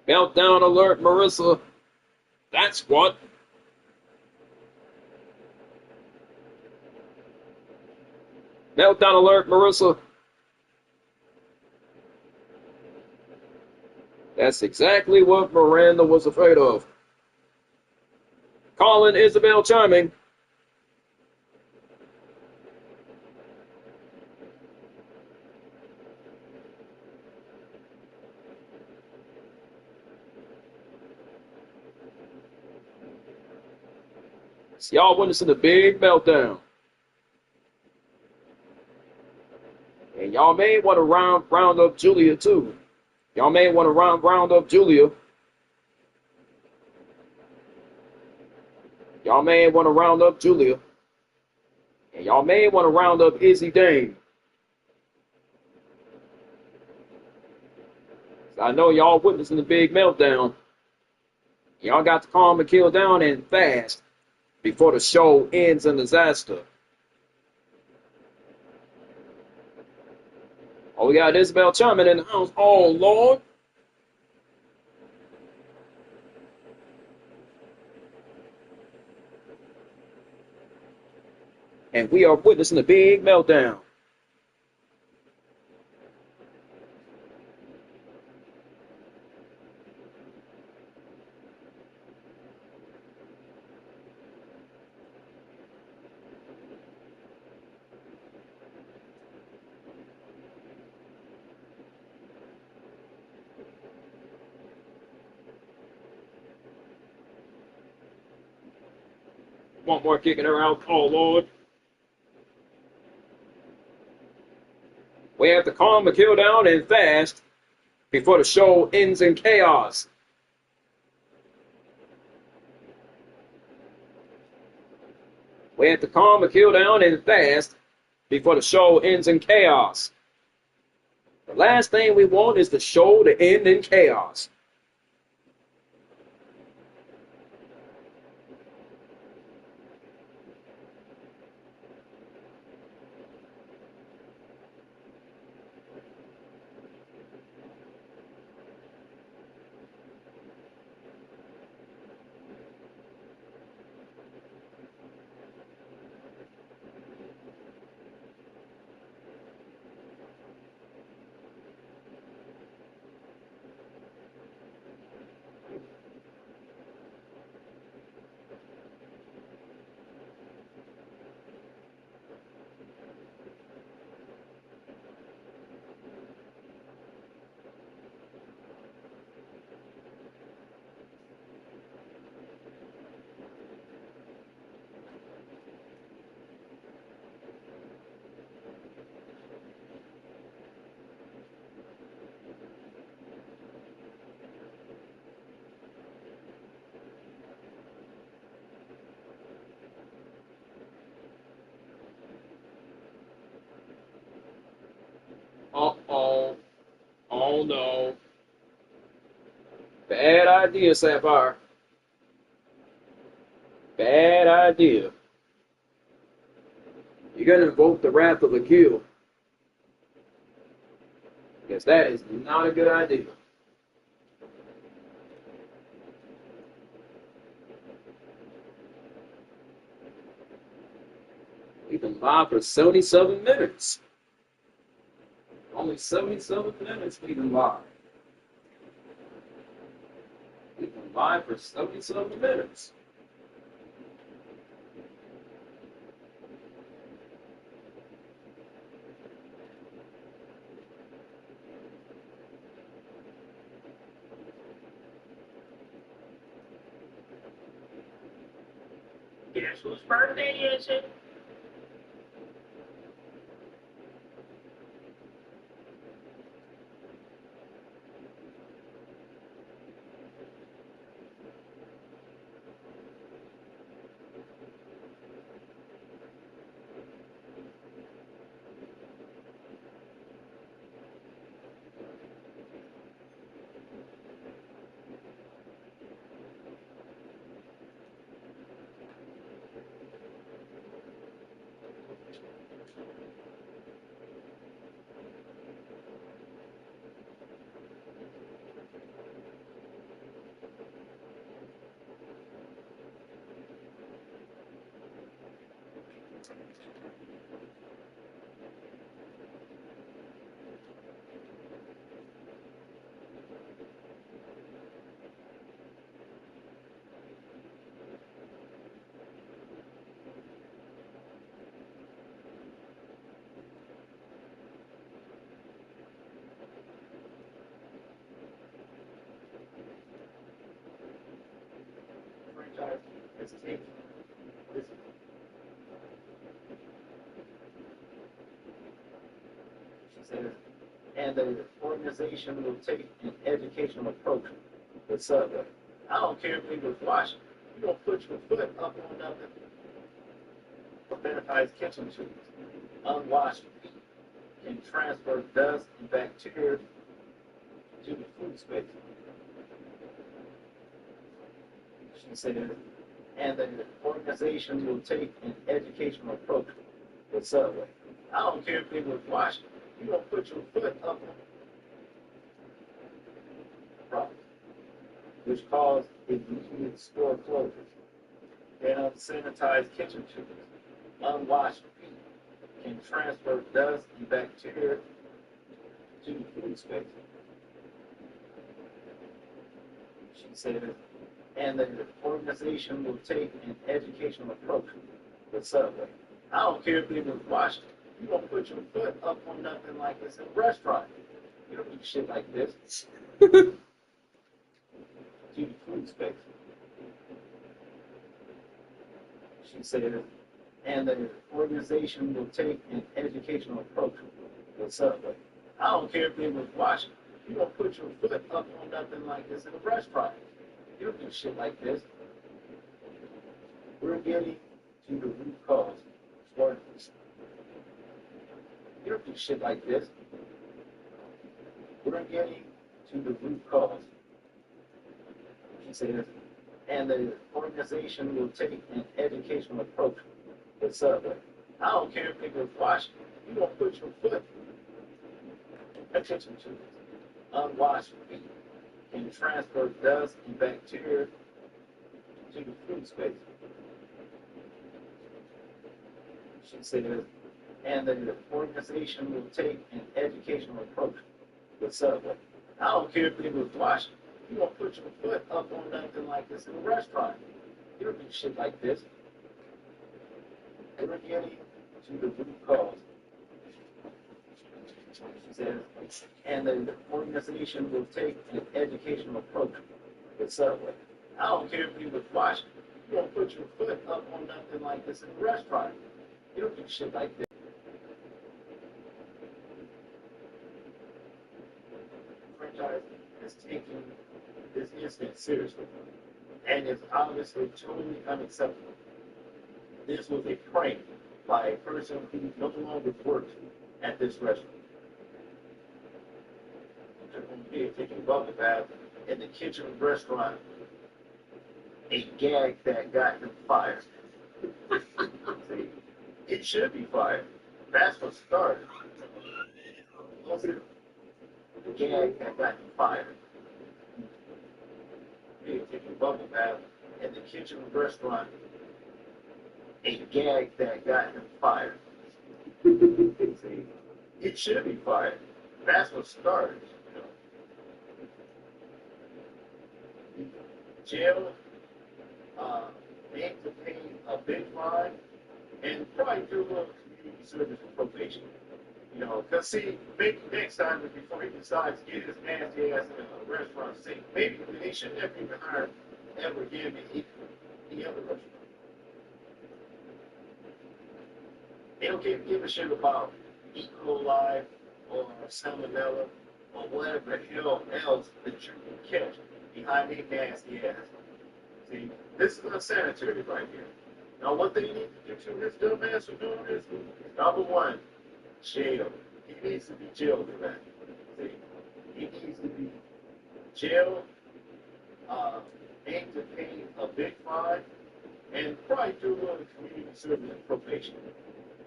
Meltdown alert, Marissa. That's what. Meltdown alert, Marissa. That's exactly what Miranda was afraid of. Calling Isabel Chiming. So y'all witnessing the big meltdown. And y'all may want to round up Julia too. Y'all may want to round up Julia. Y'all may want to round up Julia. And y'all may want to round up Izzy Dane. I know y'all witnessing the big meltdown. Y'all got to calm and kill down and fast before the show ends in disaster. Oh, we got Isabel Chapman in the house. Oh, Lord. And we are witnessing a big meltdown. One more kicking her out. Oh, Lord. We have to calm the kill down and fast before the show ends in chaos. We have to calm the kill down and fast before the show ends in chaos. The last thing we want is the show to end in chaos. Uh-oh. Oh no. Bad idea, Sapphire. Bad idea. You're gonna invoke the wrath of the kill. Because that is not a good idea. We've been live for 77 minutes. Only 77 minutes we've been live. We've been live for 77 minutes. Guess whose birthday is it? And the organization will take an educational approach with Subway. I don't care if we was washing. You don't put your foot up on nothing. Sanitized kitchen tools, unwashed feet can transfer dust and bacteria to the food space. She said, and the organization will take an educational approach with Subway. I don't care if it was washing. You don't put your foot up on the problem, which caused immediate store closures. And unsanitized kitchen tools, unwashed feet can transfer dust and bacteria to the food space. She said, and the organization will take an educational approach with Subway. I don't care if it was washing. You don't put your foot up on nothing like this in a restaurant. You don't do shit like this. To the food space. She said, and the organization will take an educational approach with the subway. I don't care if they was watching. You don't put your foot up on nothing like this in a restaurant. You don't do shit like this. We're getting to the root cause. You don't do shit like this. We're getting to the root cause. She says, and the organization will take an educational approach to the subway. I don't care if they was watching. You don't put your foot. Attention to this. Unwashed feet can transfer dust and bacteria to the food space. She says, and the organization will take an educational approach to the subway. I don't care if they was watching. You don't put your foot up on nothing like this in a restaurant. You don't do shit like this. We're getting to the root cause. She says, and the organization will take an educational approach to the subway. I don't care if you was watching. You don't put your foot up on nothing like this in a restaurant. You don't do shit like this. The franchise is taking this incident seriously, and it's obviously totally unacceptable. This was a prank by a person who no longer works at this restaurant. Taking a bubble bath in the kitchen restaurant, a gag that got him fired. See, it should be fired. That's what started. The gag that got him fired. Taking a bubble bath in the kitchen restaurant, a gag that got him fired. See, it should be fired. That's what started. Jail, aimed to pay a big fine, and probably do a little community service and probation. Because see, maybe next time before he decides to get his nasty ass in a restaurant, see, maybe they should never even hire ever again in any other restaurant. They don't give a shit about E. coli or salmonella or whatever the hell else that you can catch behind their nasty ass. See, this is unsanitary right here. Now, what they need to do to this dumbass for doing this, number one, jail. He needs to be jailed for that. See, he needs to be jailed, aimed to pay a big fine, and probably do a little community service and probation.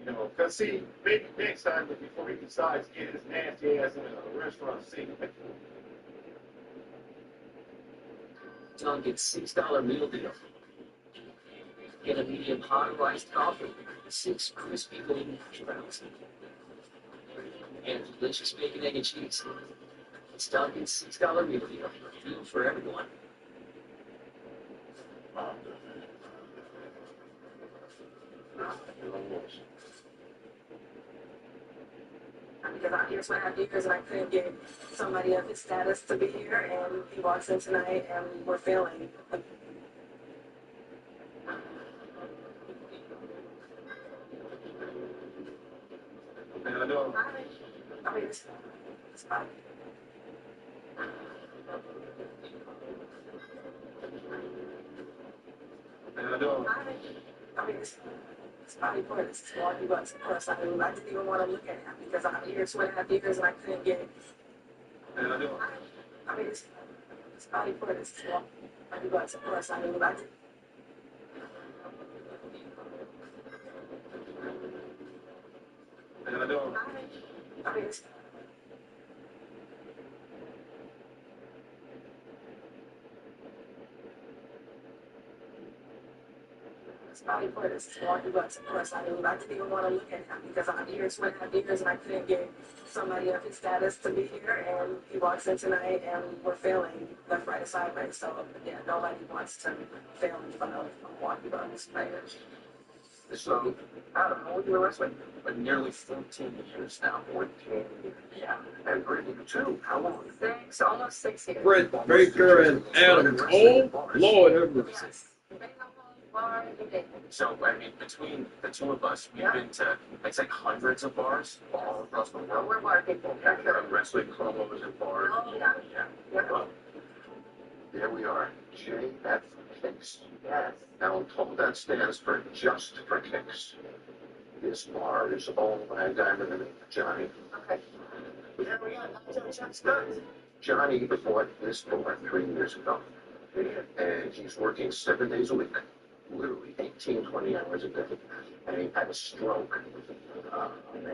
Because see, maybe next time before he decides to get his nasty ass in a restaurant, see. John gets $6 meal deal. Get a medium hot iced coffee, 6 crispy golden crowns, and delicious bacon, egg, and cheese. It's Dunkin's $6 meal deal. Food for everyone. Because I'm here 2.5 years and I couldn't get somebody of his status to be here, and he walks in tonight and we're failing. I know. I mean, it's fine. I know. I mean, it's probably for this $40 a person. I didn't even want to look at him because I'm here 2.5 years and I couldn't get. I know. I mean, it's probably for this $40 a person. I didn't. I know. I mean, it's probably for this $40 a person. I didn't even want to look at him because I'm here 2.5 years and I couldn't get somebody of his status to be here, and he walks in tonight and we're failing left, right, and sideways. So yeah, nobody wants to fail in front of $40 players. So, I don't know, we've been wrestling for nearly 14 years now. 14? Yeah. And Brittany, too. How long? Almost 6 years. Britt Baker and Adam Cole? Lord have mercy. bar you did? So, I mean, between the two of us, we've been to, I'd say, hundreds of bars all across the No, world. we're bar people. Okay, wrestling promos and bars. Oh, yeah. Yeah. Well, there we are. JF Kicks. Yes. Now I'm told that stands for Just for Kicks. This bar is owned by a guy by the name of Johnny. Okay. There we are. That's good. Johnny bought this bar 3 years ago. And he's working 7 days a week. Literally 18, 20 hours a day. And he had a stroke.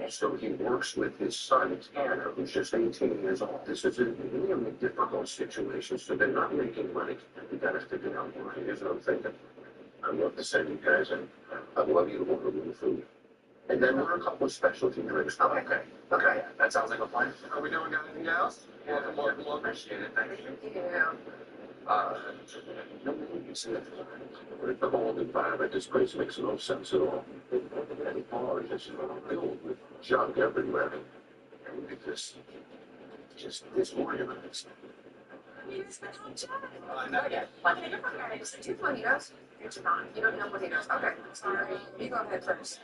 So he works with his son, Tanner, who's just 18 years old. This is a really difficult situation, so they're not making money. We gotta figure out why. Here's what I'm thinking. I'd love to send you guys in. I'd love you to order a little food. And then there are a couple of specialty drinks. Okay. That sounds like a plan. Are we doing anything else? Welcome. Appreciate it. Thank you. Thank you. The whole environment, this place makes no sense at all. The bar is just filled with junk everywhere. And look at this. Just disorganized. Here's the hot not yet. Mojitos. 2 mojitos. It's not. You don't know mojitos. Okay. Sorry. You go ahead first.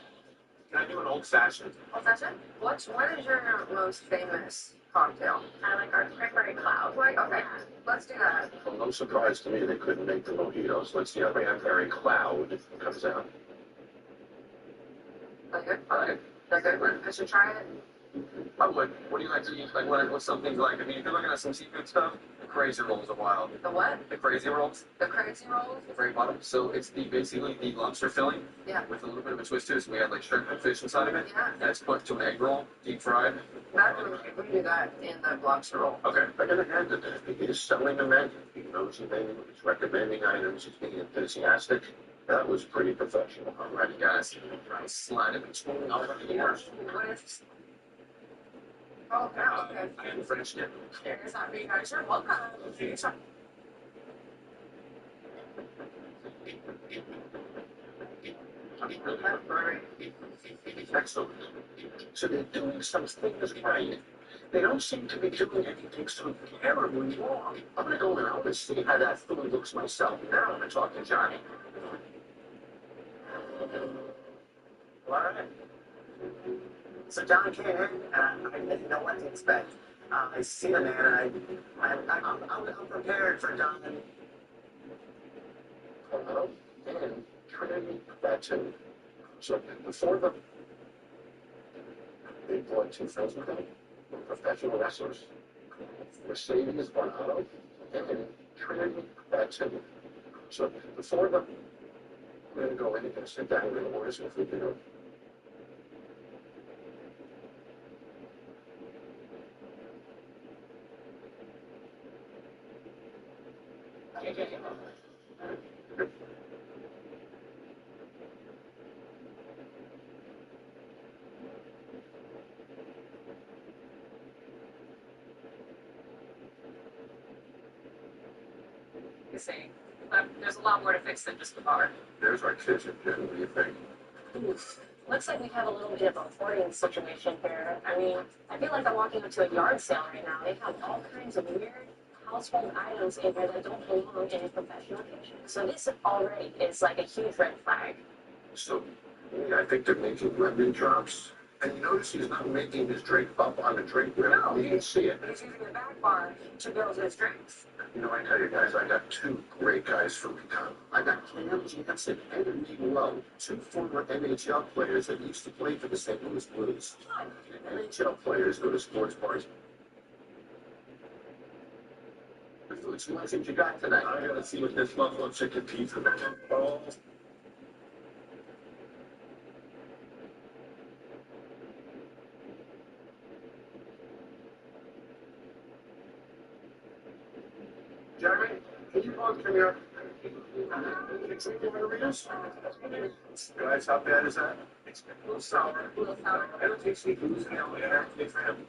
Can I do an old fashioned? Old fashioned? What is your most famous cocktail? I like our cranberry cloud. Like, okay. Let's do that. Well, no surprise to me they couldn't make the mojitos. Let's see how cranberry cloud comes out. That good? Alright. That good? I should try it. I would. What do you like to eat? Like, what's something like? I mean, if you're looking at some seafood stuff, the crazy rolls are wild. The what? The crazy rolls. The crazy rolls? The very bottom. So it's basically the lobster filling. Yeah. With a little bit of a twist to it. So we had like shrimp and fish inside of it. Yeah. That's put to an egg roll, deep fried. We do that in the lobster roll. Okay. I gotta hand it to him. He is selling the menu. He knows the menu. He's recommending items. He's being enthusiastic. That was pretty professional. Alrighty, guys. Try to slide it between all of the ears. What is... Oh, wow, okay. I am French dip. Here's our big guys. You're welcome. Excellent. So they're doing some things right. They don't seem to be doing anything so terribly wrong. I'm gonna go out and see how that food looks myself. Now I'm gonna talk to Johnny. All right. So John came in, and I didn't know what to expect. I see the man, and I'm prepared for John. Hello, and Trinity Batson. So before they brought 2 friends with them, professional wrestlers, Mercedes Barnado and Trinity Batson. So before we're gonna go in and sit down and order some food, you know. You see, there's a lot more to fix than just the bar. There's our kitchen, Jen. What do you think? Oof. Looks like we have a little bit of a hoarding situation here. I mean, I feel like I'm walking up to a yard sale right now. They have all kinds of weird household items in here that don't belong in a professional kitchen. So this already is like a huge red flag. So, yeah, I think they're making lemon drops. And you notice he's not making his drink up on the drink rail. No, You can see it. He's using the back bar to build his drinks. You know, I tell you guys, I got 2 great guys from Recon. I got Cam Jansen and Lee Lowe, 2 former NHL players that used to play for the St. Louis Blues. NHL players go to sports bars. The food selection you got tonight. I gotta see what this buffalo chicken pizza is. Oh. Jeremy, can you both come here? Get some margaritas? Guys, how bad is that? It's a little sour. A little sour. I don't take seafood, you know, and everything for him.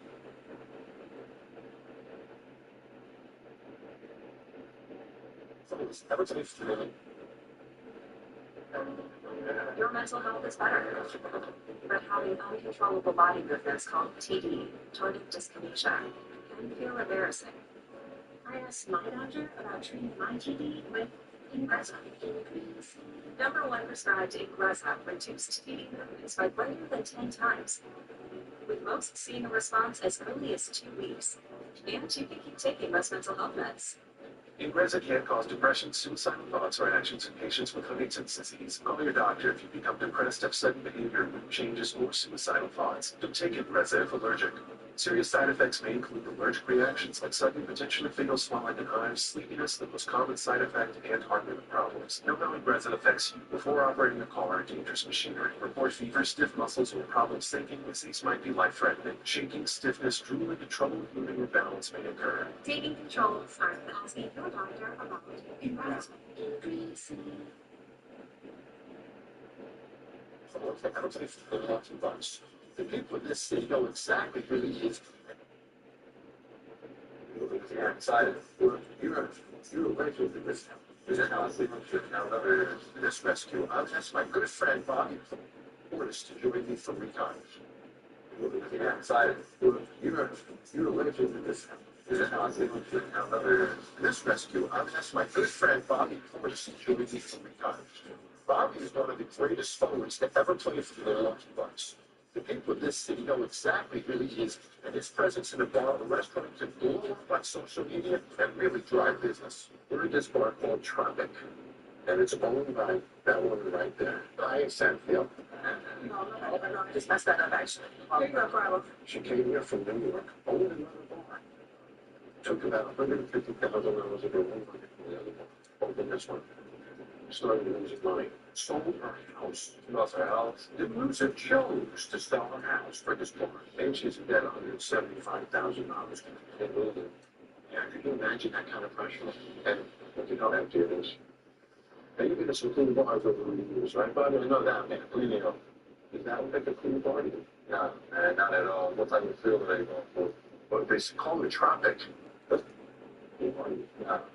Never tasted it. Your mental health is better, but having uncontrollable body movements called TD, tardive dyskinesia, can feel embarrassing. I asked my doctor about treating my TD with impressive increase. Number 1 prescribed Ingrezza reduced TB movements by greater than 10 times, with most seeing a response as early as 2 weeks. And you can keep taking most mental health meds. Ingrezza can cause depression, suicidal thoughts, or actions in patients with Huntington's disease. Call your doctor if you become depressed, have sudden behavior, mood changes, or suicidal thoughts. Don't take Ingrezza if allergic. Serious side effects may include allergic reactions like sudden potentially fatal swelling in eyes, sleepiness, the most common side effect, and heart rhythm problems. Know how Ingrezza affects you before operating a car or dangerous machinery. Report fever, stiff muscles, or problems thinking. These might be life-threatening. Shaking, stiffness, drooling, and trouble with moving your balance may occur. Taking control starts with asking your doctor about Ingrezza. The people in this city know exactly who he is. You're excited. You're allergic to this. This rescue. That's my good friend Bobby Portis to join me for recon. You're excited. You're allergic to this. This rescue. That's my good friend Bobby Portis to join me for recon. Bobby is one of the greatest forwards to ever play for the Milwaukee Bucks. The people of this city know exactly who he is, and his presence in a bar or restaurant can blow up on social media and really drive business. We're in this bar called Tropic, and it's owned by that woman right there, Diane Sanfield. No, I just messed that up, actually. Here you go, Carla. She came here from New York, owned another bar. Took about $150,000 of her own money from the other one. Opened this one. Started losing money. Sold her house. Lost her house. The loser chose to sell her house for this bar. And she's in debt $175,000. Yeah, can you imagine that kind of pressure? And you know how empty it is. And you've been to some clean bars over the years, right, Bobby? I know that, man. Clean, is that like a clean bar to you? No, man, not at all. What type of field are they going for? Well, they call it Tropic. No,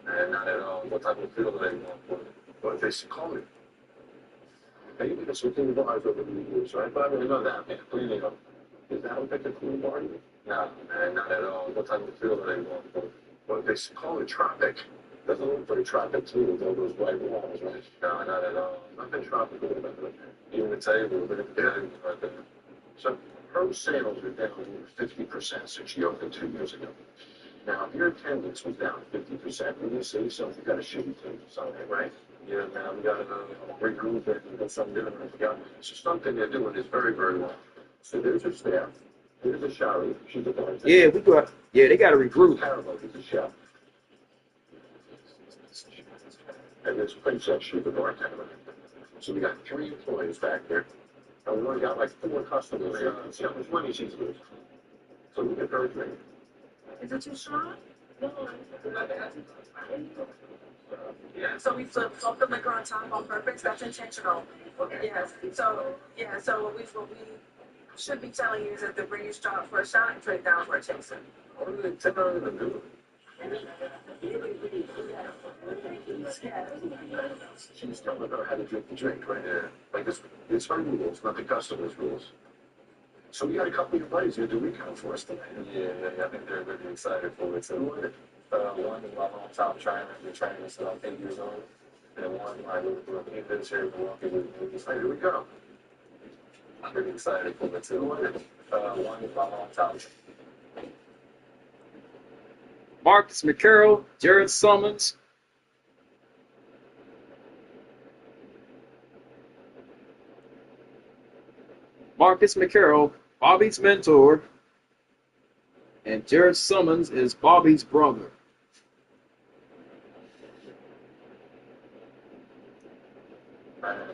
man, not at all. What type of field are they going for? But they call it. Hey, you've been to some clean bars over the years, right, Bobby? I know that, man. Clean, is that like a clean bar to you? No, man, not at all. What type of field are they going for? Well, they call it Tropic. Doesn't look very tropical with all those white walls, right? No, not at all. Nothing tropical about it. Even the table, but right there. So her sales are down over 50% since she opened 2 years ago. Now, if your attendance was down 50%, when you say yourself, you got a shitty team or something, right? Yeah, man, we got to regroup it and get something different. So something they're doing is very, very well. So there's her staff. There's a Shari. She's a bartender. Yeah, we got. Yeah, they got to regroup. Carol is a chef. And there's Princess, she's a bartender. So we got 3 employees back there. And we only got like 4 customers there. See how much money she's losing. So we get her a drink. Is it too strong? No. Yeah, so we flip the liquor on top on purpose. That's intentional. Yes. So what we should be telling you is that when you start for a shot and drink down for a chaser. What do they take out of the do? She's telling her how to drink the drink right there. Like it's her rules, not the customer's rules. So we got a couple of your buddies here do recon for us tonight. Yeah, I think they're really excited for it. So one is my hometown trainer. They're training us at 8 years old. And one, my little lives here in Milwaukee with me. So here we go. I'm really excited for it too. One is my hometown trainer. Marcus McCarroll, Jared Summons. Marcus McCarroll, Bobby's mentor, and Jared Summons is Bobby's brother.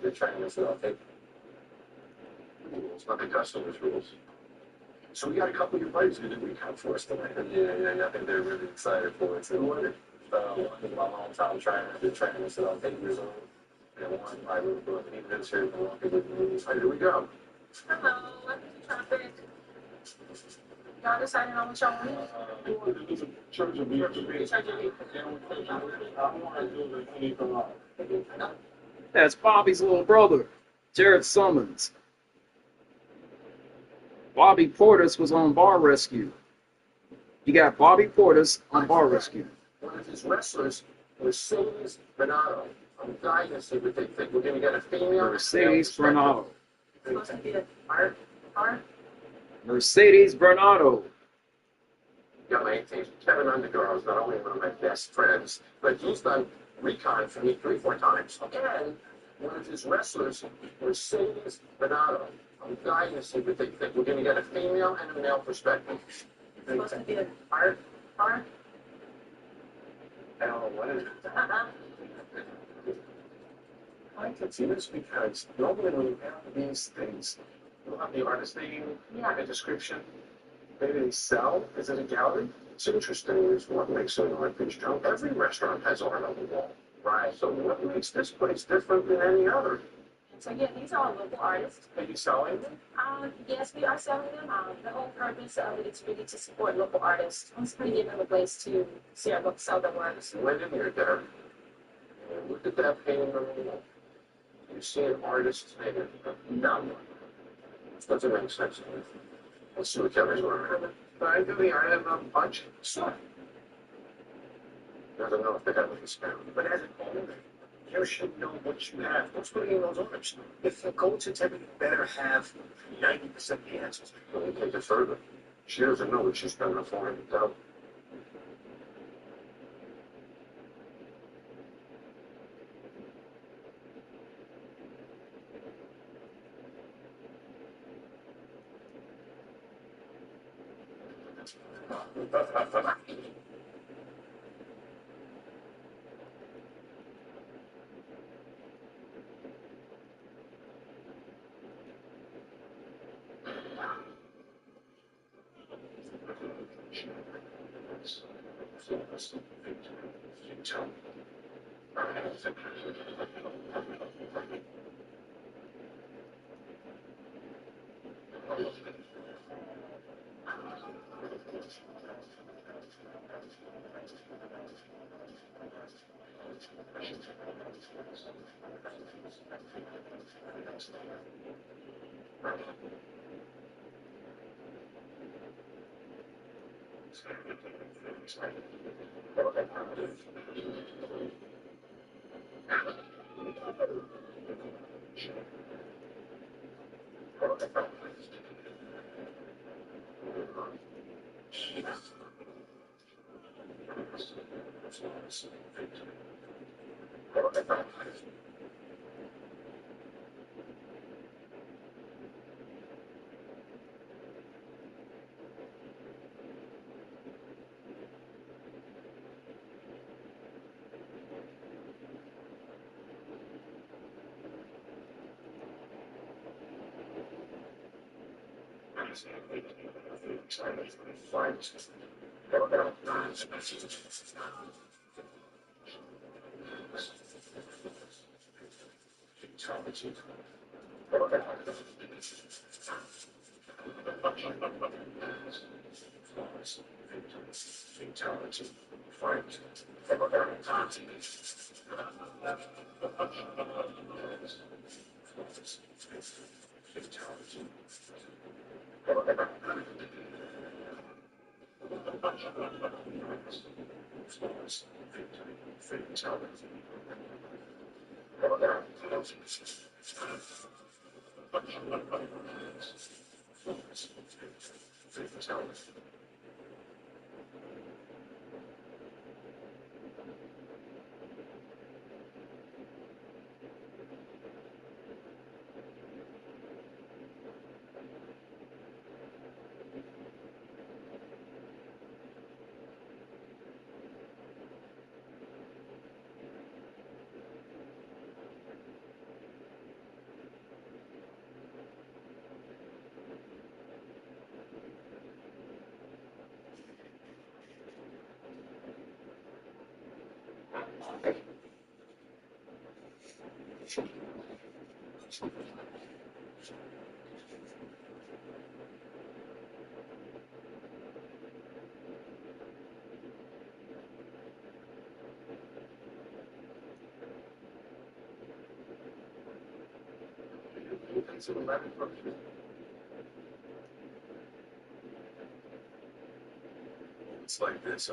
They're training us at 8 rules, not the customer's rules. So we got a couple of your buddies who did recon for us tonight. Yeah, I think they're really excited for it too. One is my hometown trainer. They're training us at 8 years old. And one, my little brother, he lives here in Milwaukee with me. So here we go. Hello, welcome to Traffic. Y'all deciding on what y'all want? Church of That's Bobby's little brother, Jared Summons. Bobby Portis was on Bar Rescue. You got Bobby Portis on Bar Rescue. One of his wrestlers was Silva's Bernardo. I'm dying to see what they think. We're going to get a female. Mercedes Bernardo. It's supposed to be a art car. Mercedes Bernardo. Young ladies, Kevin Undergaro is not only one of my best friends, but he's done recon for me 3-4 times. And one of his wrestlers, Mercedes Bernardo. I'm dying to see what they think. We're going to get a female and a male perspective. It's supposed to be a art car. I don't know what it is. I can see this because normally when you have these things, you'll have the artist name, a description. Maybe they sell. Is it a gallery? It's interesting is what makes an art piece, Joe. Every restaurant has art on the wall. Right. So what makes this place different than any other? So yeah, these are local artists. Are you selling them? Yes, we are selling them. The whole purpose of it is really to support local artists. It's to give them a place to sell their works. You went in here, Derek. And look at that painting on the wall. You see an artist's name. None. This doesn't make sense to me. Let's see what Kevin's wearing. I do the art of a bunch. Sure. Doesn't know if they have a discount. But as an owner, you should know what you have. What's putting in those orders? If you go to Tevin, you better have 90% of the answers. Let me take it further. She doesn't know what she's spending her $400. It's like this.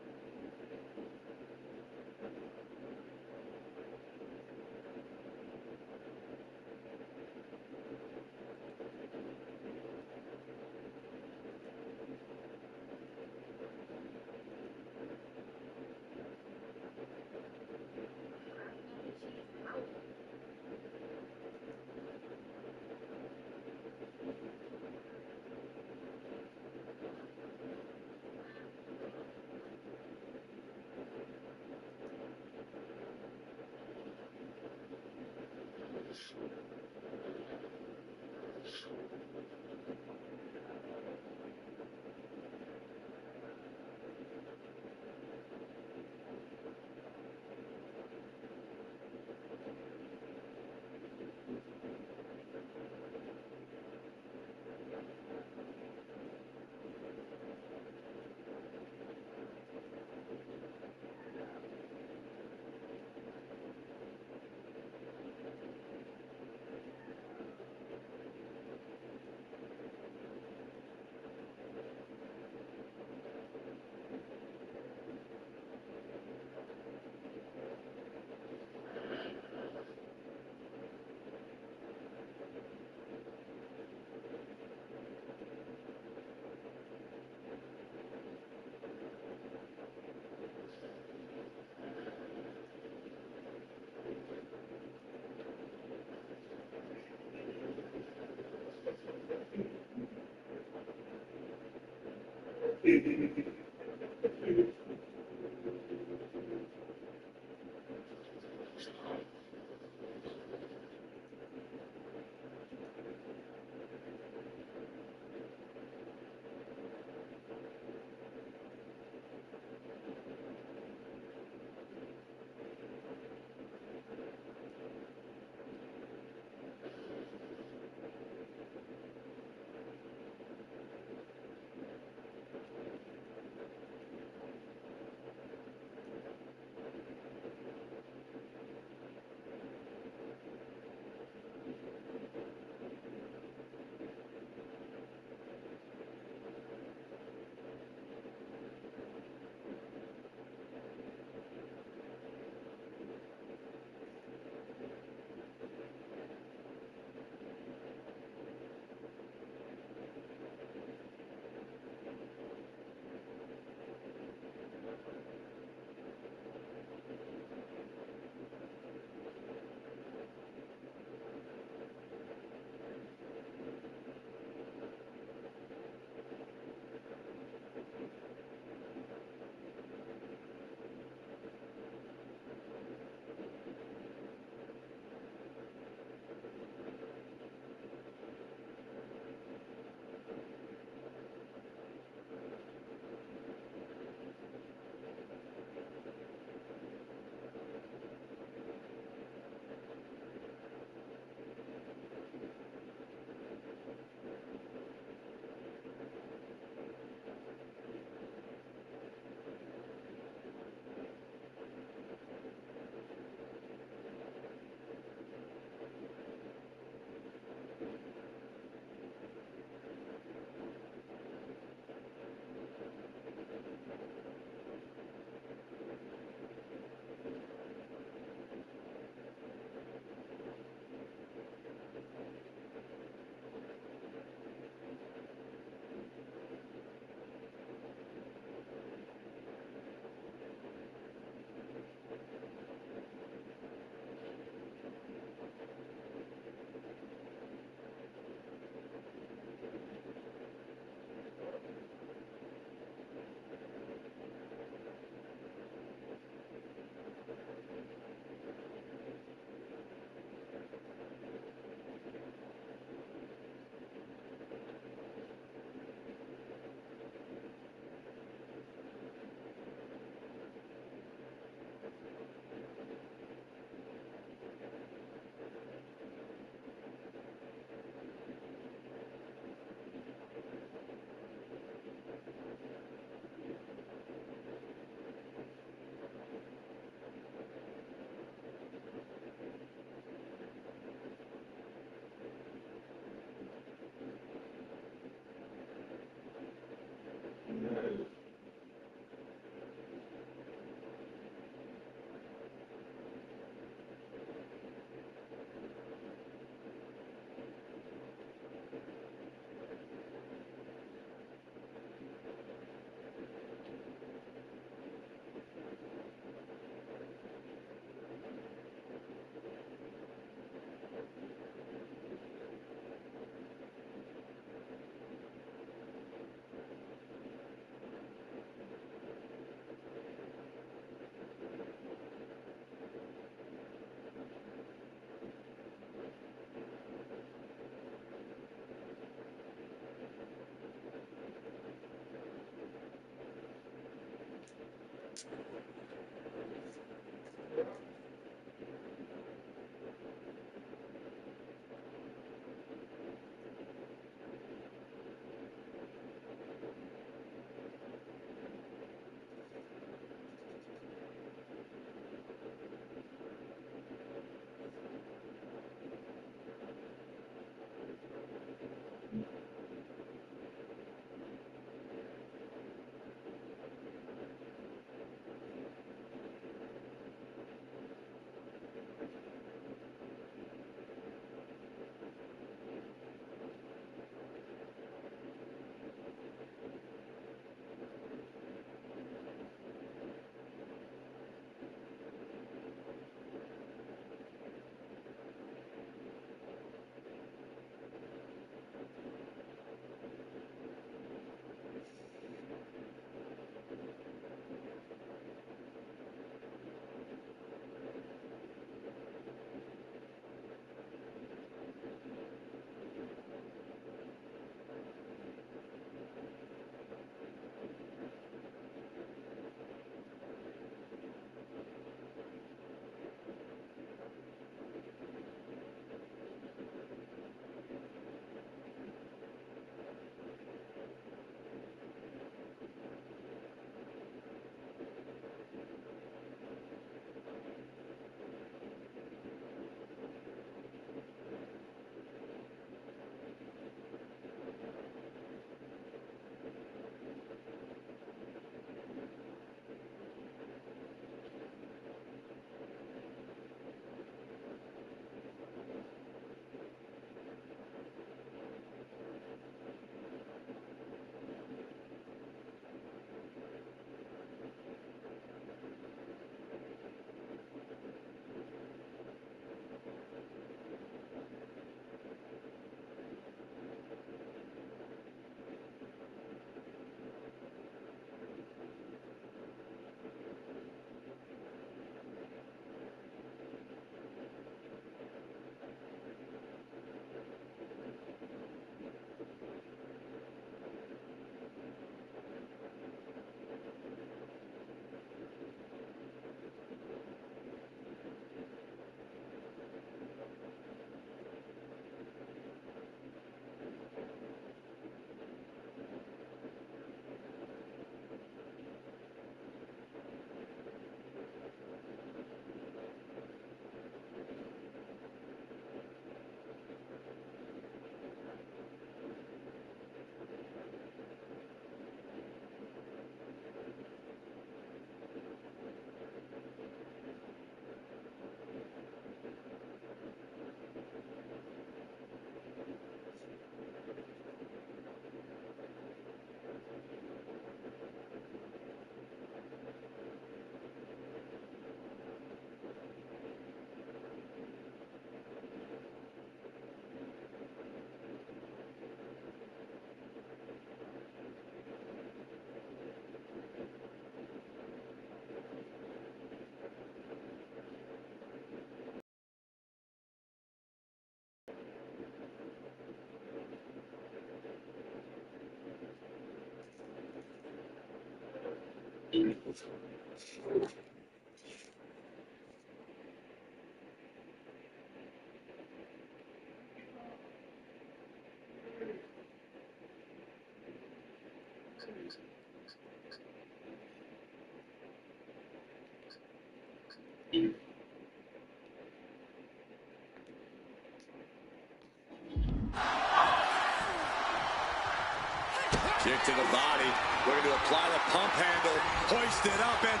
Kick to the body. Looking to apply the pump handle. Hoist it up and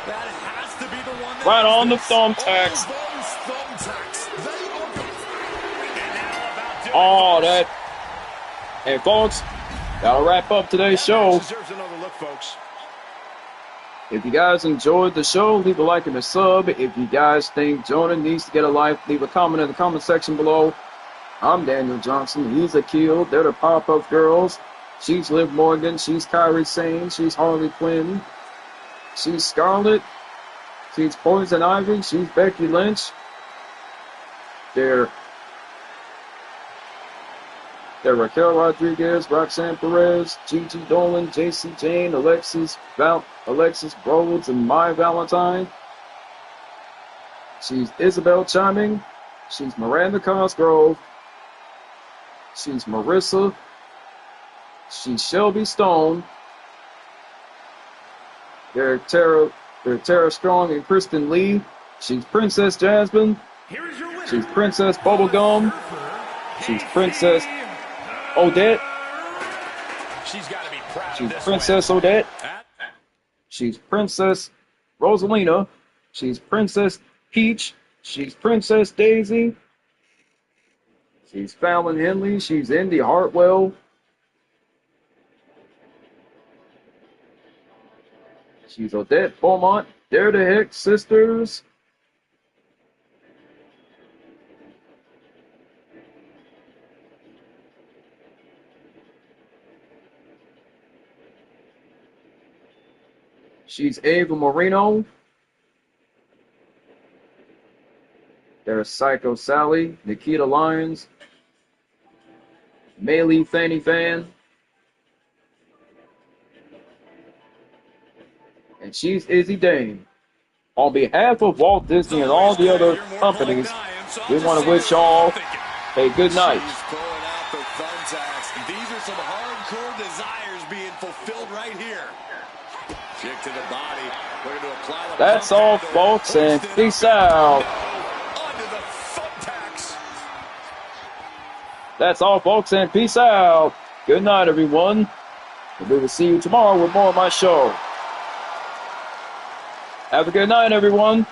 that has to be the one that right on the thumbtacks. Oh, that. Hey, folks, that'll wrap up today's show. Deserves another look, folks. If you guys enjoyed the show, leave a like and a sub. If you guys think Jonah needs to get a life, leave a comment in the comment section below. I'm Daniel Johnson. He's Akil. They're the Pop-Up Girls. She's Liv Morgan. She's Kyrie Sane. She's Harley Quinn. She's Scarlett. She's Poison Ivy. She's Becky Lynch. They're They're Raquel Rodriguez, Roxanne Perez, Gigi Dolan, JC Jane, Alexis Rhodes, and Mai Valentine. She's Isabel Chiming. She's Miranda Cosgrove. She's Marissa. She's Shelby Stone. They're Tara Strong and Kristen Lee. She's Princess Jasmine. She's Princess Bubblegum. She's Princess Odette. She's got to be proud She's of this Princess Odette. She's Princess Rosalina. She's Princess Peach. She's Princess Daisy. She's Fallon Henley. She's Indy Hartwell. She's Odette Beaumont. They're the Heck sisters. She's Ava Marino. There's Psycho Sally, Nikita Lyons, Maylee Fanny Fan, and she's Izzy Dane. On behalf of Walt Disney and all the other companies, we want to wish y'all a good night. She's pulling out the thumbtacks. These are some hardcore desires being fulfilled right here. Kick to the body. Looking to apply the That's all, folks, and peace out. Onto the thumbtacks. That's all, folks, and peace out. Good night, everyone. And we will see you tomorrow with more of my show. Have a good night, everyone.